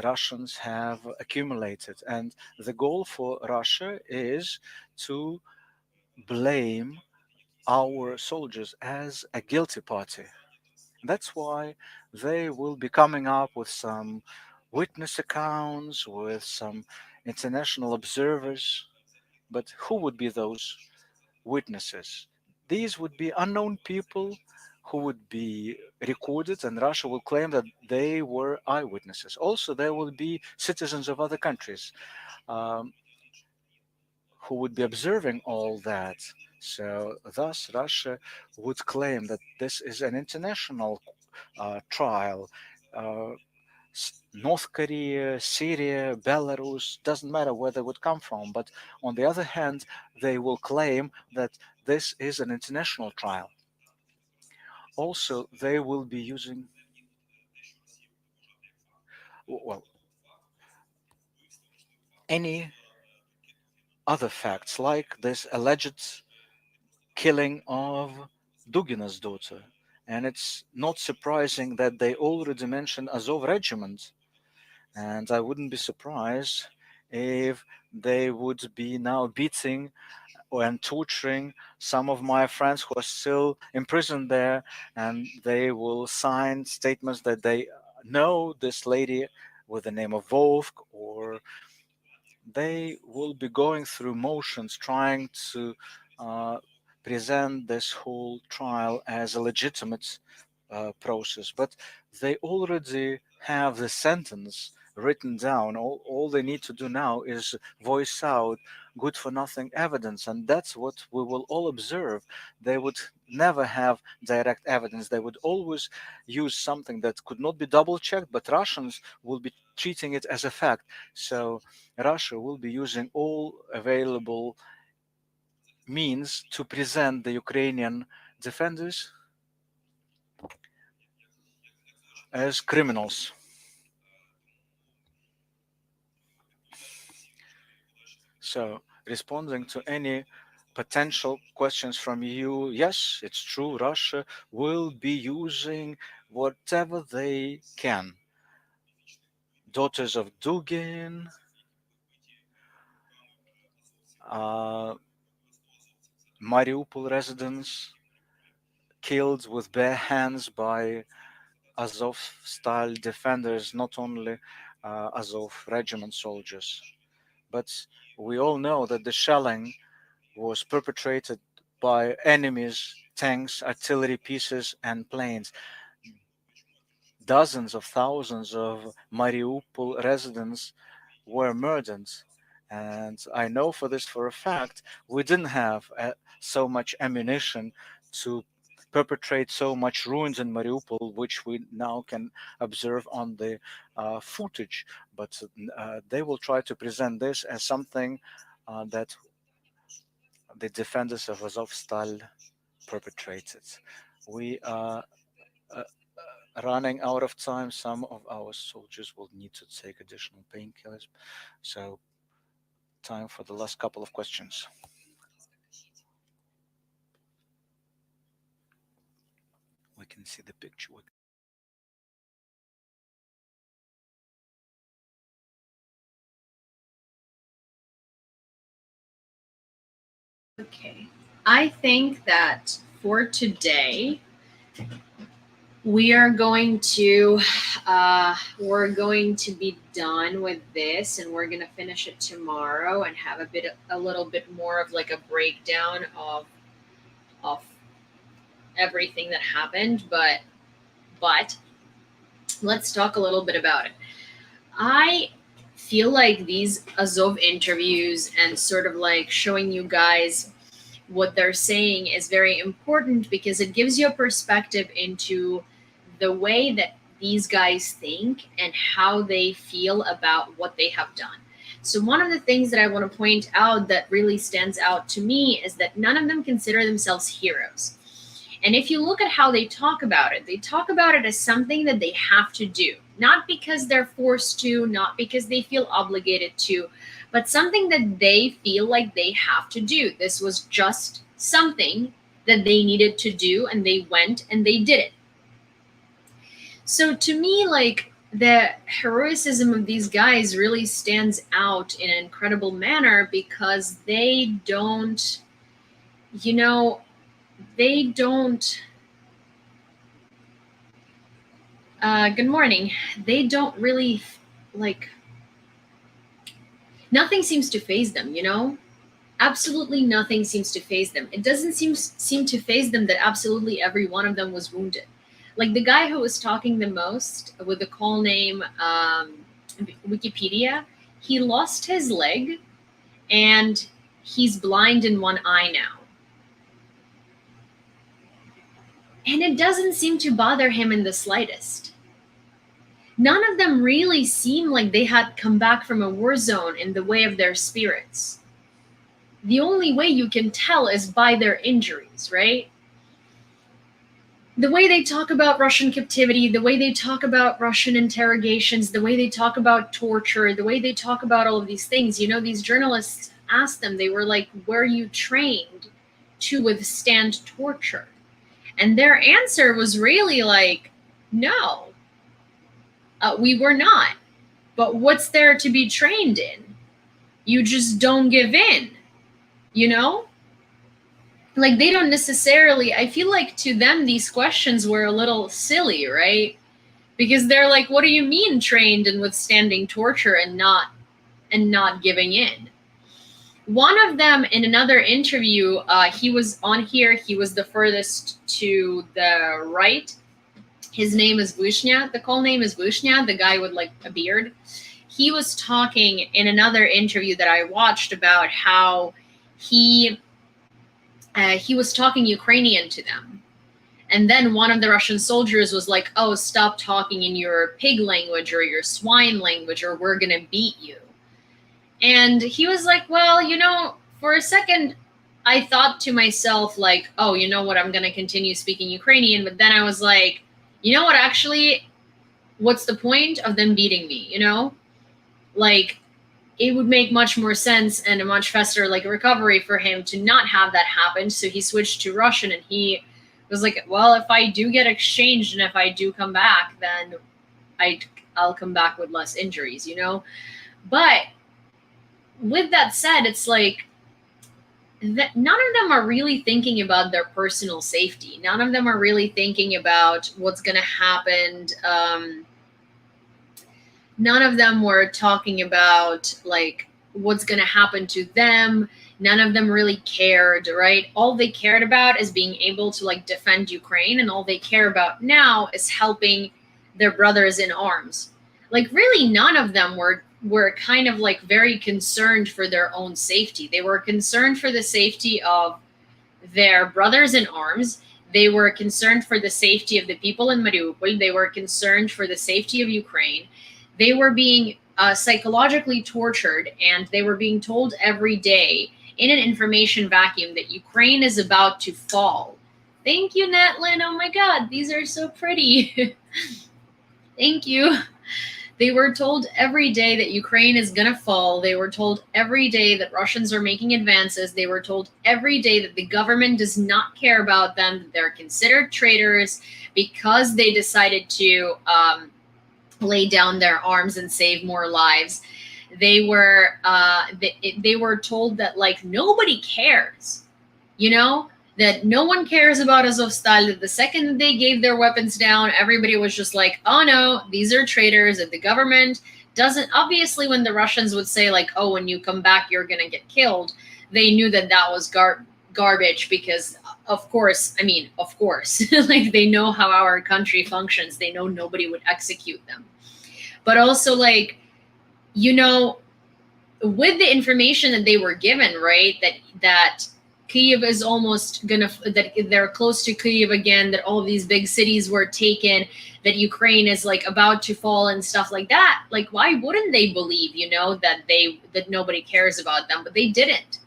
Russians have accumulated. And the goal for Russia is to blame our soldiers as a guilty party. That's why they will be coming up with some witness accounts, with some international observers. But who would be those witnesses? These would be unknown people who would be recorded, and Russia will claim that they were eyewitnesses. Also, there will be citizens of other countries um, who would be observing all that. So, thus, Russia would claim that this is an international trial. Uh, North Korea, Syria, Belarus, doesn't matter where they would come from. But on the other hand, they will claim that this is an international trial. Also, they will be using, well, any other facts like this alleged killing of Dugina's daughter. And it's not surprising that they already mentioned Azov regiment. And I wouldn't be surprised if they would be now beating and torturing some of my friends who are still imprisoned there, and they will sign statements that they know this lady with the name of Wolf, or they will be going through motions trying to uh, present this whole trial as a legitimate process, but they already have the sentence written down. All they need to do now is voice out good for nothing evidence, and that's what we will all observe. They would never have direct evidence. They would always use something that could not be double checked, but Russians will be treating it as a fact. So Russia will be using all available means to present the Ukrainian defenders as criminals. So, responding to any potential questions from you, yes, it's true, Russia will be using whatever they can. Daughters of Dugin, uh, Mariupol residents killed with bare hands by Azov style defenders, not only Azov regiment soldiers. But we all know that the shelling was perpetrated by enemies, tanks, artillery pieces, and planes. Dozens of thousands of Mariupol residents were murdered. And I know for this for a fact, we didn't have so much ammunition to perpetrate so much ruins in Mariupol, which we now can observe on the footage. But they will try to present this as something that the defenders of Azovstal perpetrated. We are running out of time. Some of our soldiers will need to take additional painkillers. So, time for the last couple of questions. We can see the picture. Okay. I think that for today, we are going to be done with this, and we're going to finish it tomorrow and have a little bit more of like a breakdown of everything that happened. But let's talk a little bit about it. I feel like these Azov interviews and sort of like showing you guys what they're saying is very important, because it gives you a perspective into the way that these guys think and how they feel about what they have done. So one of the things that I want to point out that really stands out to me is that none of them consider themselves heroes. And if you look at how they talk about it, they talk about it as something that they have to do, not because they're forced to, not because they feel obligated to, but something that they feel like they have to do. This was just something that they needed to do, and they went and they did it. So to me, like, the heroism of these guys really stands out in an incredible manner, because they don't, you know, they don't, good morning. They don't really, like, nothing seems to faze them, you know? Absolutely nothing seems to faze them. It doesn't seem to faze them that absolutely every one of them was wounded. Like the guy who was talking the most with the call name Wikipedia, he lost his leg and he's blind in one eye now. And it doesn't seem to bother him in the slightest. None of them really seem like they had come back from a war zone in the way of their spirits. The only way you can tell is by their injuries, right? The way they talk about Russian captivity, the way they talk about Russian interrogations, the way they talk about torture, the way they talk about all of these things. You know, these journalists asked them, they were like, were you trained to withstand torture? And their answer was really like, no, we were not. But what's there to be trained in? You just don't give in, you know? Like, they don't necessarily, I feel like to them, these questions were a little silly, right? Because they're like, what do you mean trained in withstanding torture and not giving in? One of them in another interview, he was on here, he was the furthest to the right. His name is Vishnya. The call name is Vishnya, the guy with like a beard. He was talking in another interview that I watched about how he was talking Ukrainian to them. And then one of the Russian soldiers was like, oh, stop talking in your pig language or your swine language or we're going to beat you. And he was like, well, you know, for a second, I thought to myself, like, oh, you know what, I'm going to continue speaking Ukrainian. But then I was like, you know what, actually, what's the point of them beating me, you know? Like, it would make much more sense and a much faster like recovery for him to not have that happen. So he switched to Russian and he was like, well, if I do get exchanged and if I do come back, then I'll come back with less injuries, you know? But with that said, it's like that none of them are really thinking about their personal safety. None of them are really thinking about what's going to happen. None of them were talking about like what's going to happen to them. None of them really cared, right? All they cared about is being able to like defend Ukraine, and all they care about now is helping their brothers in arms. Like really none of them were kind of like very concerned for their own safety. They were concerned for the safety of their brothers in arms. They were concerned for the safety of the people in Mariupol. They were concerned for the safety of Ukraine. They were being psychologically tortured, and they were being told every day in an information vacuum that Ukraine is about to fall. Thank you, Netlin. Oh my God, these are so pretty. Thank you. They were told every day that Ukraine is going to fall. They were told every day that Russians are making advances. They were told every day that the government does not care about them, that they're considered traitors because they decided to lay down their arms and save more lives. They were told that like nobody cares, you know, that no one cares about Azovstal, that the second that they gave their weapons down, everybody was just like, oh no, these are traitors, that the government doesn't, obviously when the Russians would say like, oh, when you come back, you're going to get killed, they knew that that was garbage because of course, like they know how our country functions. They know nobody would execute them. But also like you know, with the information that they were given, right, that Kyiv is almost gonna, that they're close to Kyiv again, that all of these big cities were taken, that Ukraine is like about to fall and stuff like that. Like, why wouldn't they believe, you know, that nobody cares about them? But they didn't.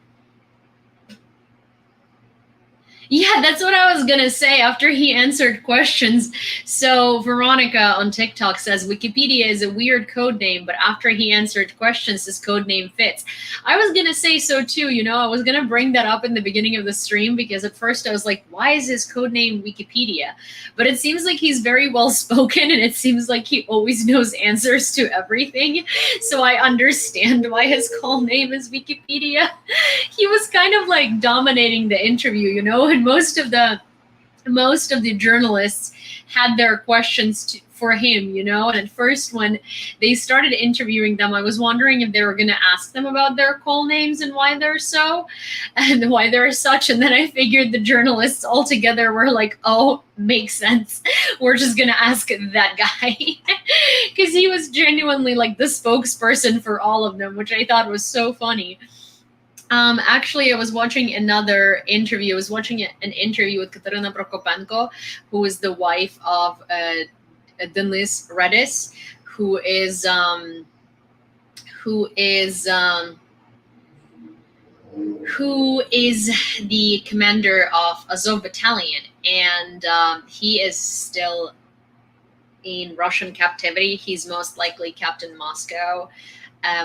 Yeah, that's what I was gonna say after he answered questions. So Veronica on TikTok says Wikipedia is a weird code name, but after he answered questions, his code name fits. I was gonna say so too, you know, I was gonna bring that up in the beginning of the stream because at first I was like, why is his code name Wikipedia? But it seems like he's very well spoken and it seems like he always knows answers to everything. So I understand why his call name is Wikipedia. He was kind of like dominating the interview, you know, and most of the journalists had their questions for him, you know. And at first when they started interviewing them, I was wondering if they were going to ask them about their call names and why they're so and why they're such. And then I figured the journalists all together were like, oh, makes sense, we're just going to ask that guy because he was genuinely like the spokesperson for all of them, which I thought was so funny. Actually, I was watching another interview. I was watching an interview with Katerina Prokopenko, who is the wife of Denis Redis, who is the commander of Azov Battalion, and he is still in Russian captivity. He's most likely kept in Moscow.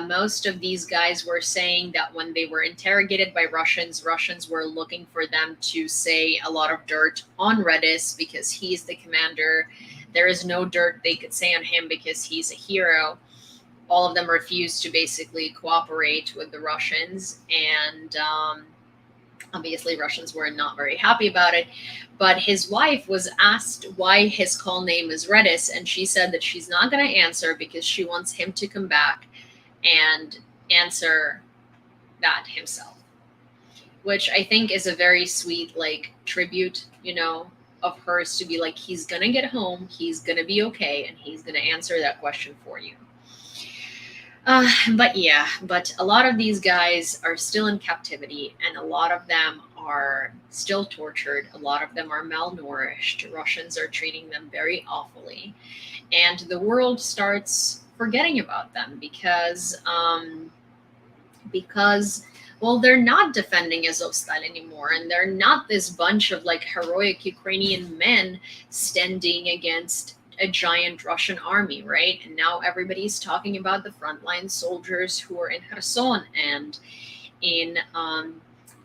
Most of these guys were saying that when they were interrogated by Russians were looking for them to say a lot of dirt on Redis because he's the commander. There is no dirt they could say on him because he's a hero. All of them refused to basically cooperate with the Russians, and obviously Russians were not very happy about it. But his wife was asked why his call name is Redis, and she said that she's not going to answer because she wants him to come back and answer that himself, which I think is a very sweet like tribute, you know, of hers to be like, he's gonna get home, he's gonna be okay, and he's gonna answer that question for you. But a lot of these guys are still in captivity, and a lot of them are still tortured. A lot of them are malnourished. Russians are treating them very awfully, and the world starts forgetting about them because well, they're not defending Azovstal anymore, and they're not this bunch of like heroic Ukrainian men standing against a giant Russian army, right? And now everybody's talking about the frontline soldiers who are in Kherson and in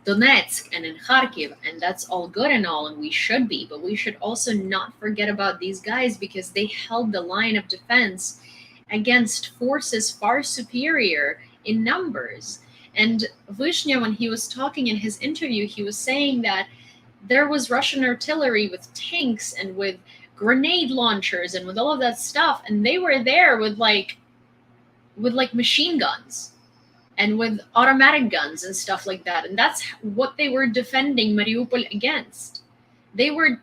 Donetsk and in Kharkiv, and that's all good and all, and we should be, but we should also not forget about these guys because they held the line of defense against forces far superior in numbers. And Vishnya, when he was talking in his interview, he was saying that there was Russian artillery with tanks and with grenade launchers and with all of that stuff, and they were there with like machine guns and with automatic guns and stuff like that. And that's what they were defending Mariupol against. They were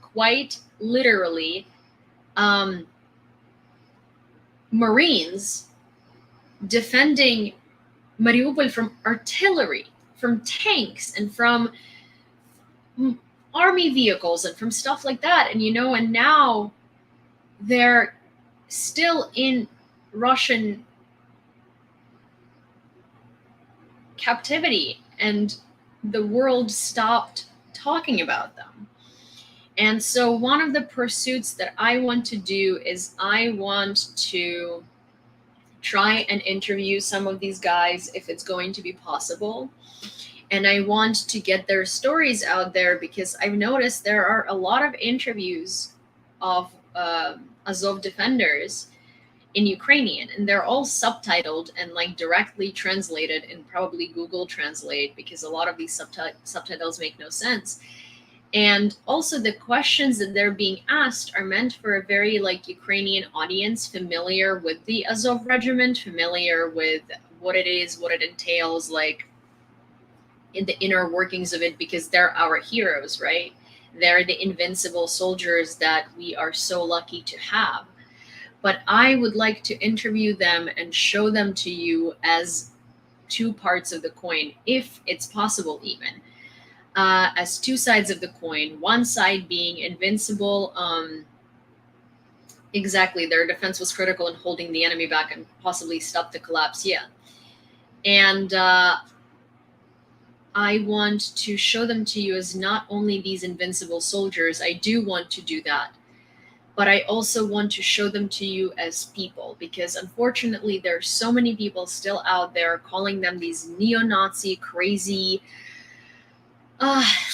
quite literally Marines defending Mariupol from artillery, from tanks, and from army vehicles, and from stuff like that. And, you know, and now they're still in Russian captivity, and the world stopped talking about them. And so one of the pursuits that I want to do is I want to try and interview some of these guys if it's going to be possible. And I want to get their stories out there because I've noticed there are a lot of interviews of Azov defenders in Ukrainian, and they're all subtitled and like directly translated in probably Google Translate because a lot of these subtitles make no sense. And also the questions that they're being asked are meant for a very like Ukrainian audience familiar with the Azov regiment, familiar with what it is, what it entails, like in the inner workings of it, because they're our heroes, right? They're the invincible soldiers that we are so lucky to have. but I would like to interview them and show them to you as two parts of the coin, if it's possible even. As two sides of the coin, one side being invincible. Exactly, their defense was critical in holding the enemy back and possibly stop the collapse. Yeah. And I want to show them to you as not only these invincible soldiers, I do want to do that, but I also want to show them to you as people, because unfortunately there are so many people still out there calling them these neo-Nazi crazy,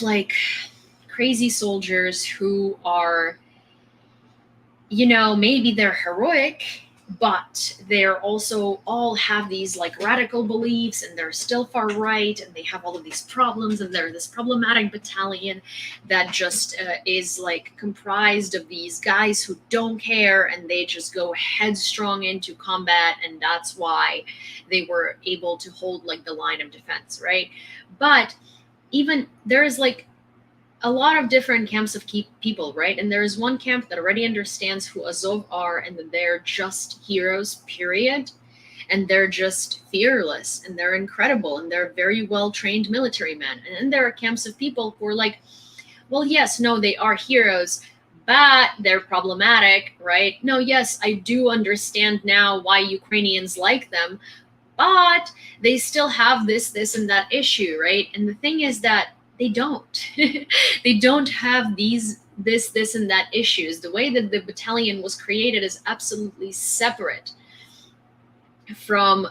like crazy soldiers who are, you know, maybe they're heroic, but they're also all have these like radical beliefs, and they're still far right, and they have all of these problems, and they're this problematic battalion that just is like comprised of these guys who don't care, and they just go headstrong into combat, and that's why they were able to hold like the line of defense, right? But even there's like a lot of different camps of people, right? And there is one camp that already understands who Azov are, and that they're just heroes, period. And they're just fearless, and they're incredible, and they're very well-trained military men. And then there are camps of people who are like, well, yes, no, they are heroes, but they're problematic, right? No, yes, I do understand now why Ukrainians like them, but they still have this, and that issue, right? And the thing is that they don't. They don't have this, and that issues. The way that the battalion was created is absolutely separate from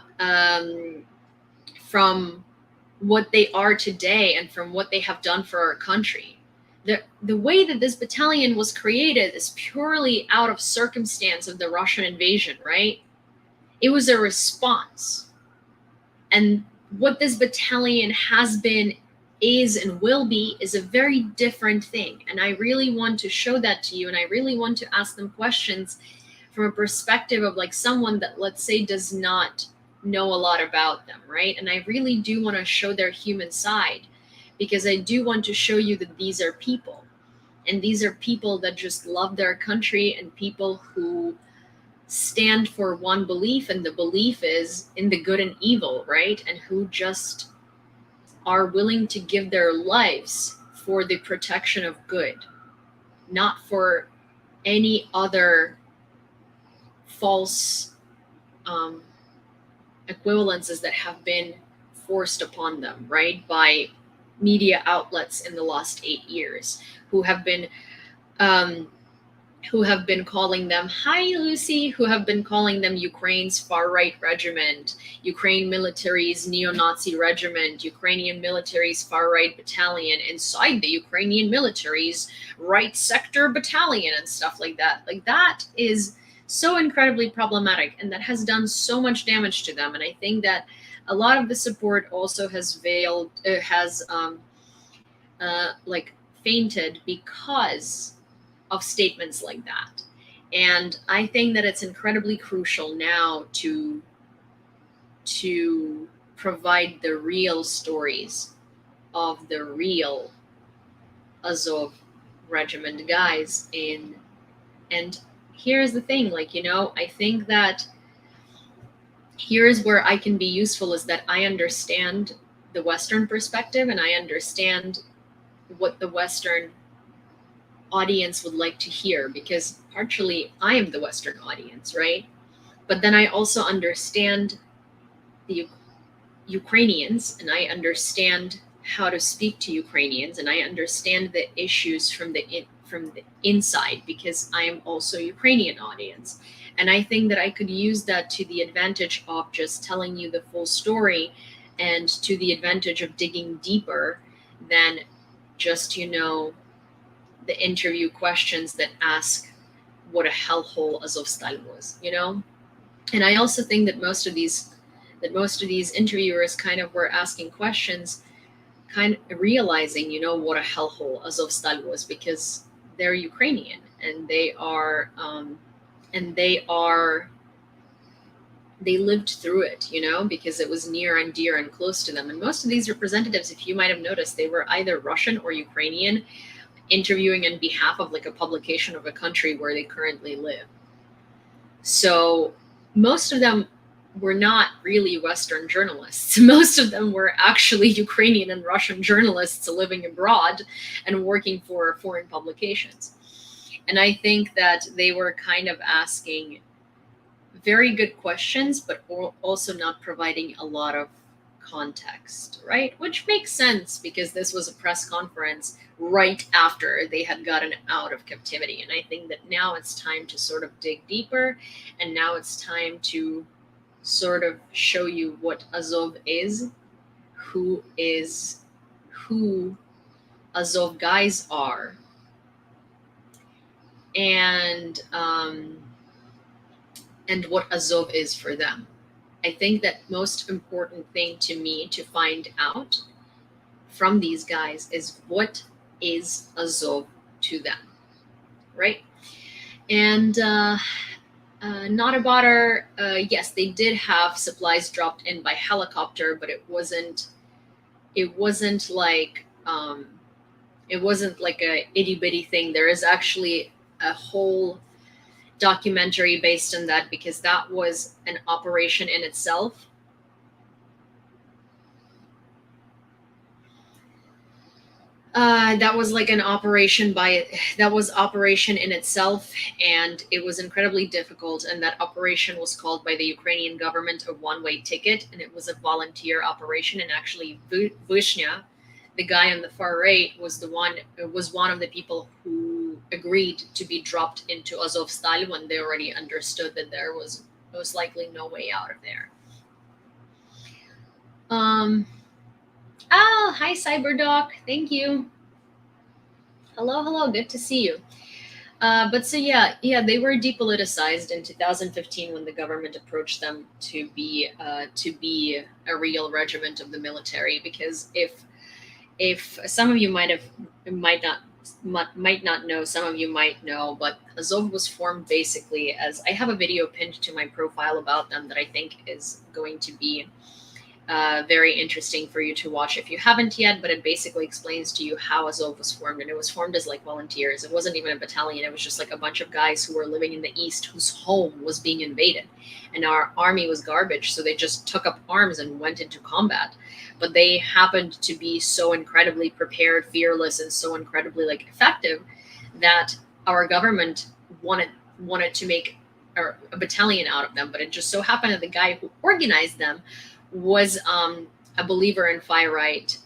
what they are today and from what they have done for our country. The way that this battalion was created is purely out of circumstance of the Russian invasion, right? It was a response. And what this battalion has been, is, and will be is a very different thing. And I really want to show that to you, and I really want to ask them questions from a perspective of like someone that, let's say, does not know a lot about them, right? And I really do want to show their human side, because I do want to show you that these are people, and these are people that just love their country, and people who stand for one belief, and the belief is in the good and evil, right? And who just are willing to give their lives for the protection of good, not for any other false equivalences that have been forced upon them, right, by media outlets in the last 8 years, who have been calling them, hi Lucy, who have been calling them Ukraine's far-right regiment, Ukraine military's neo-Nazi regiment, Ukrainian military's far-right battalion, inside the Ukrainian military's right sector battalion, and stuff like that. Like, that is so incredibly problematic, and that has done so much damage to them. And I think that a lot of the support also has fainted because of statements like that. And I think that it's incredibly crucial now to provide the real stories of the real Azov regiment guys in. And here's the thing, like, you know, I think that here's where I can be useful, is that I understand the Western perspective, and I understand what the Western audience would like to hear, because partially I am the Western audience, right? But then I also understand the Ukrainians, and I understand how to speak to Ukrainians, and I understand the issues from the inside, because I am also Ukrainian audience. And I think that I could use that to the advantage of just telling you the full story, and to the advantage of digging deeper than just, you know, the interview questions that ask what a hellhole Azovstal was, you know? And I also think that most of these interviewers kind of were asking questions, kind of realizing, you know, what a hellhole Azovstal was, because they're Ukrainian, and they lived through it, you know, because it was near and dear and close to them. And most of these representatives, if you might have noticed, they were either Russian or Ukrainian, interviewing on behalf of like a publication of a country where they currently live. So most of them were not really Western journalists. Most of them were actually Ukrainian and Russian journalists living abroad and working for foreign publications. And I think that they were kind of asking very good questions, but also not providing a lot of context, right? Which makes sense because this was a press conference right after they had gotten out of captivity. And I think that now it's time to sort of dig deeper, and now it's time to sort of show you what Azov is, who Azov guys are, and what Azov is for them. I think that most important thing to me to find out from these guys is what is Azov to them, right? And not about our, yes, they did have supplies dropped in by helicopter, but it wasn't like a itty bitty thing. There is actually a whole documentary based on that, because that was an operation in itself. That was like an operation that was operation in itself, and it was incredibly difficult. And that operation was called by the Ukrainian government a one-way ticket, and it was a volunteer operation. And actually, Vishnya, the guy on the far right, was one of the people who agreed to be dropped into Azovstal when they already understood that there was most likely no way out of there. Oh, hi, Cyberdoc. Thank you. Hello. Good to see you. But so yeah, they were depoliticized in 2015 when the government approached them to be a real regiment of the military. Because if some of you might not know, some of you might know, but Azov was formed basically as, I have a video pinned to my profile about them that I think is going to be very interesting for you to watch if you haven't yet. But it basically explains to you how Azov was formed. And it was formed as like volunteers. It wasn't even a battalion. It was just like a bunch of guys who were living in the East whose home was being invaded, and our army was garbage, so they just took up arms and went into combat. But they happened to be so incredibly prepared, fearless, and so incredibly like effective that our government wanted to make a battalion out of them. But it just so happened that the guy who organized them was a believer in far right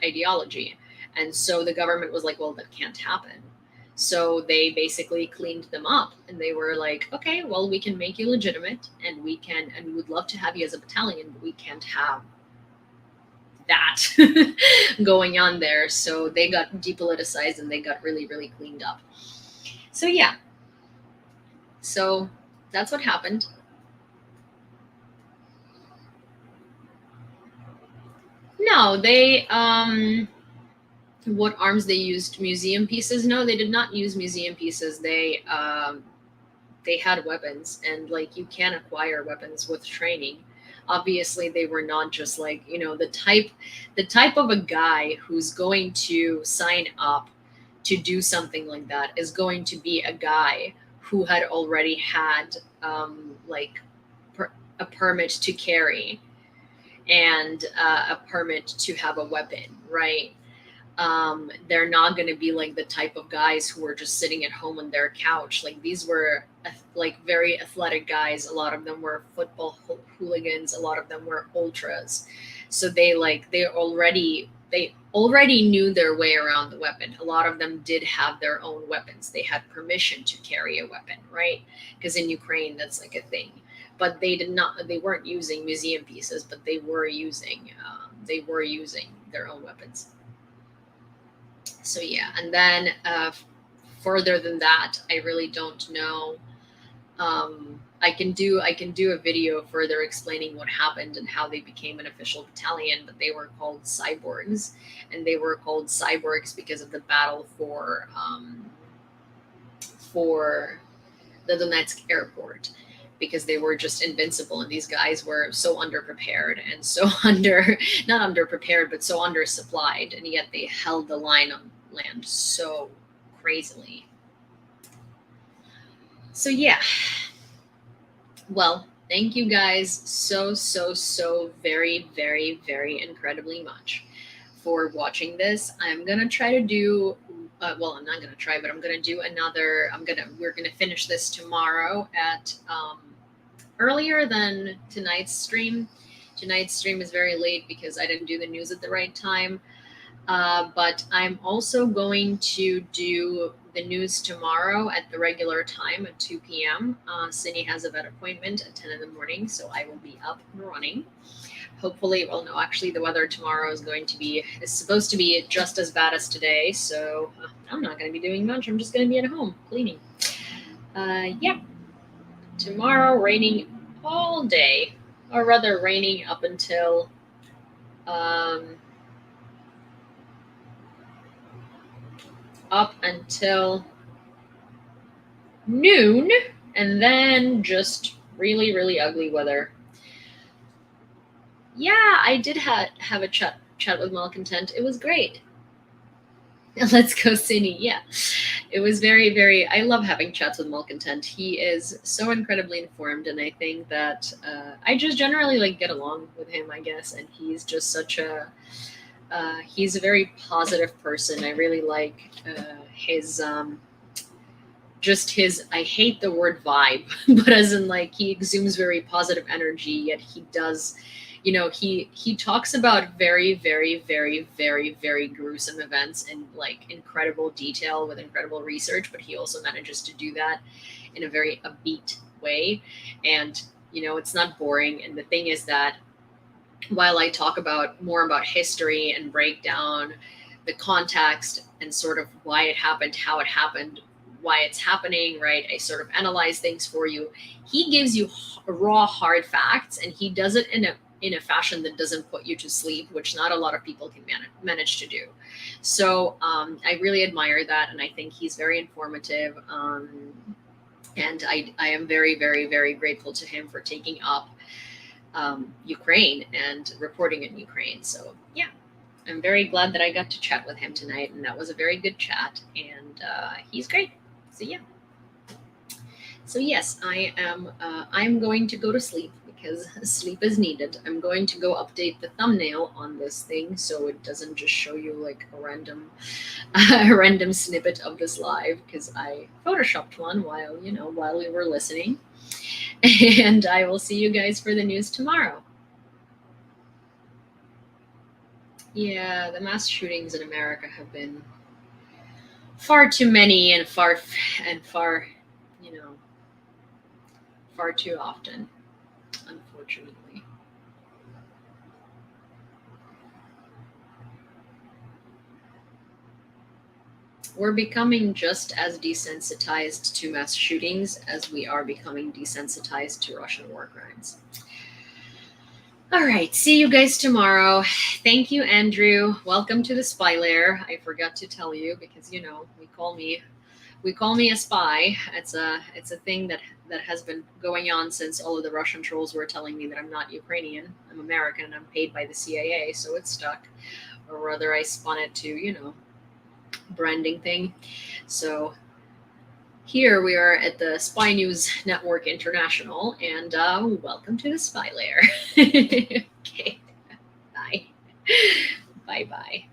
ideology. And so the government was like, well, that can't happen. So they basically cleaned them up, and they were like, okay, well, we can make you legitimate, and we would love to have you as a battalion, but we can't have that going on there. So they got depoliticized, and they got really, really cleaned up. So yeah. So that's what happened. No, they what arms they used? Museum pieces? No, they did not use museum pieces. They had weapons, and like, you can acquire weapons with training. Obviously, they were not just like, the type of a guy who's going to sign up to do something like that is going to be a guy who had already had a permit to carry and a permit to have a weapon, right? They're not going to be like the type of guys who were just sitting at home on their couch. Like, these were like very athletic guys. A lot of them were football hooligans. A lot of them were ultras. So they already knew their way around the weapon. A lot of them did have their own weapons. They had permission to carry a weapon, right? Because in Ukraine, that's like a thing. But they weren't using museum pieces, but they were using their own weapons. So yeah, and then further than that, I really don't know. I can do a video further explaining what happened and how they became an official battalion, but they were called cyborgs, and they were called cyborgs because of the battle for the Donetsk airport, because they were just invincible, and these guys were so underprepared and so not underprepared, but so undersupplied, and yet they held the line on land so crazily. So yeah, well, thank you guys so very, very, very incredibly much for watching this. I'm gonna try to do, well, I'm not gonna try, but I'm gonna do another, we're gonna finish this tomorrow at earlier than tonight's stream. Tonight's stream is very late because I didn't do the news at the right time. But I'm also going to do the news tomorrow at the regular time at 2 p.m. Cindy has a vet appointment at 10 in the morning, so I will be up and running. Hopefully, well, no, actually, the weather tomorrow is supposed to be just as bad as today, so I'm not going to be doing much. I'm just going to be at home cleaning. Yeah. Tomorrow, raining all day, or rather, raining up until noon, and then just really, really ugly weather. Yeah, I did have a chat with Malcontent. It was great. Let's go, Cindy. Yeah, it was very, very. I love having chats with Malcontent. He is so incredibly informed, and I think that I just generally like get along with him, I guess. And he's just such a. He's a very positive person. I really like his. Just his, I hate the word vibe, but as in like he exudes very positive energy, yet he does, he talks about very, very, very, very, very gruesome events in like incredible detail with incredible research, but he also manages to do that in a very upbeat way. And, it's not boring. And the thing is that while I talk more about history and break down the context and sort of why it happened, how it happened, why it's happening, right? I sort of analyze things for you. He gives you raw, hard facts, and he does it in a fashion that doesn't put you to sleep, which not a lot of people can manage to do. So I really admire that, and I think he's very informative. And I am very, very, very grateful to him for taking up Ukraine and reporting in Ukraine. So yeah. I'm very glad that I got to chat with him tonight, and that was a very good chat, and he's great. So yeah. So yes, I'm going to go to sleep because sleep is needed. I'm going to go update the thumbnail on this thing so it doesn't just show you like a random snippet of this live, because I photoshopped one while we were listening. And I will see you guys for the news tomorrow. Yeah, the mass shootings in America have been far too many and far too often, unfortunately. We're becoming just as desensitized to mass shootings as we are becoming desensitized to Russian war crimes. All right, see you guys tomorrow. Thank you, Andrew. Welcome to the spy lair. I forgot to tell you because we call me a spy. It's a thing that has been going on since all of the Russian trolls were telling me that I'm not Ukrainian. I'm American and I'm paid by the CIA, so it's stuck. Or rather, I spun it to branding thing. So here we are at the Spy News Network International, and welcome to the spy lair. Okay, bye. Bye-bye.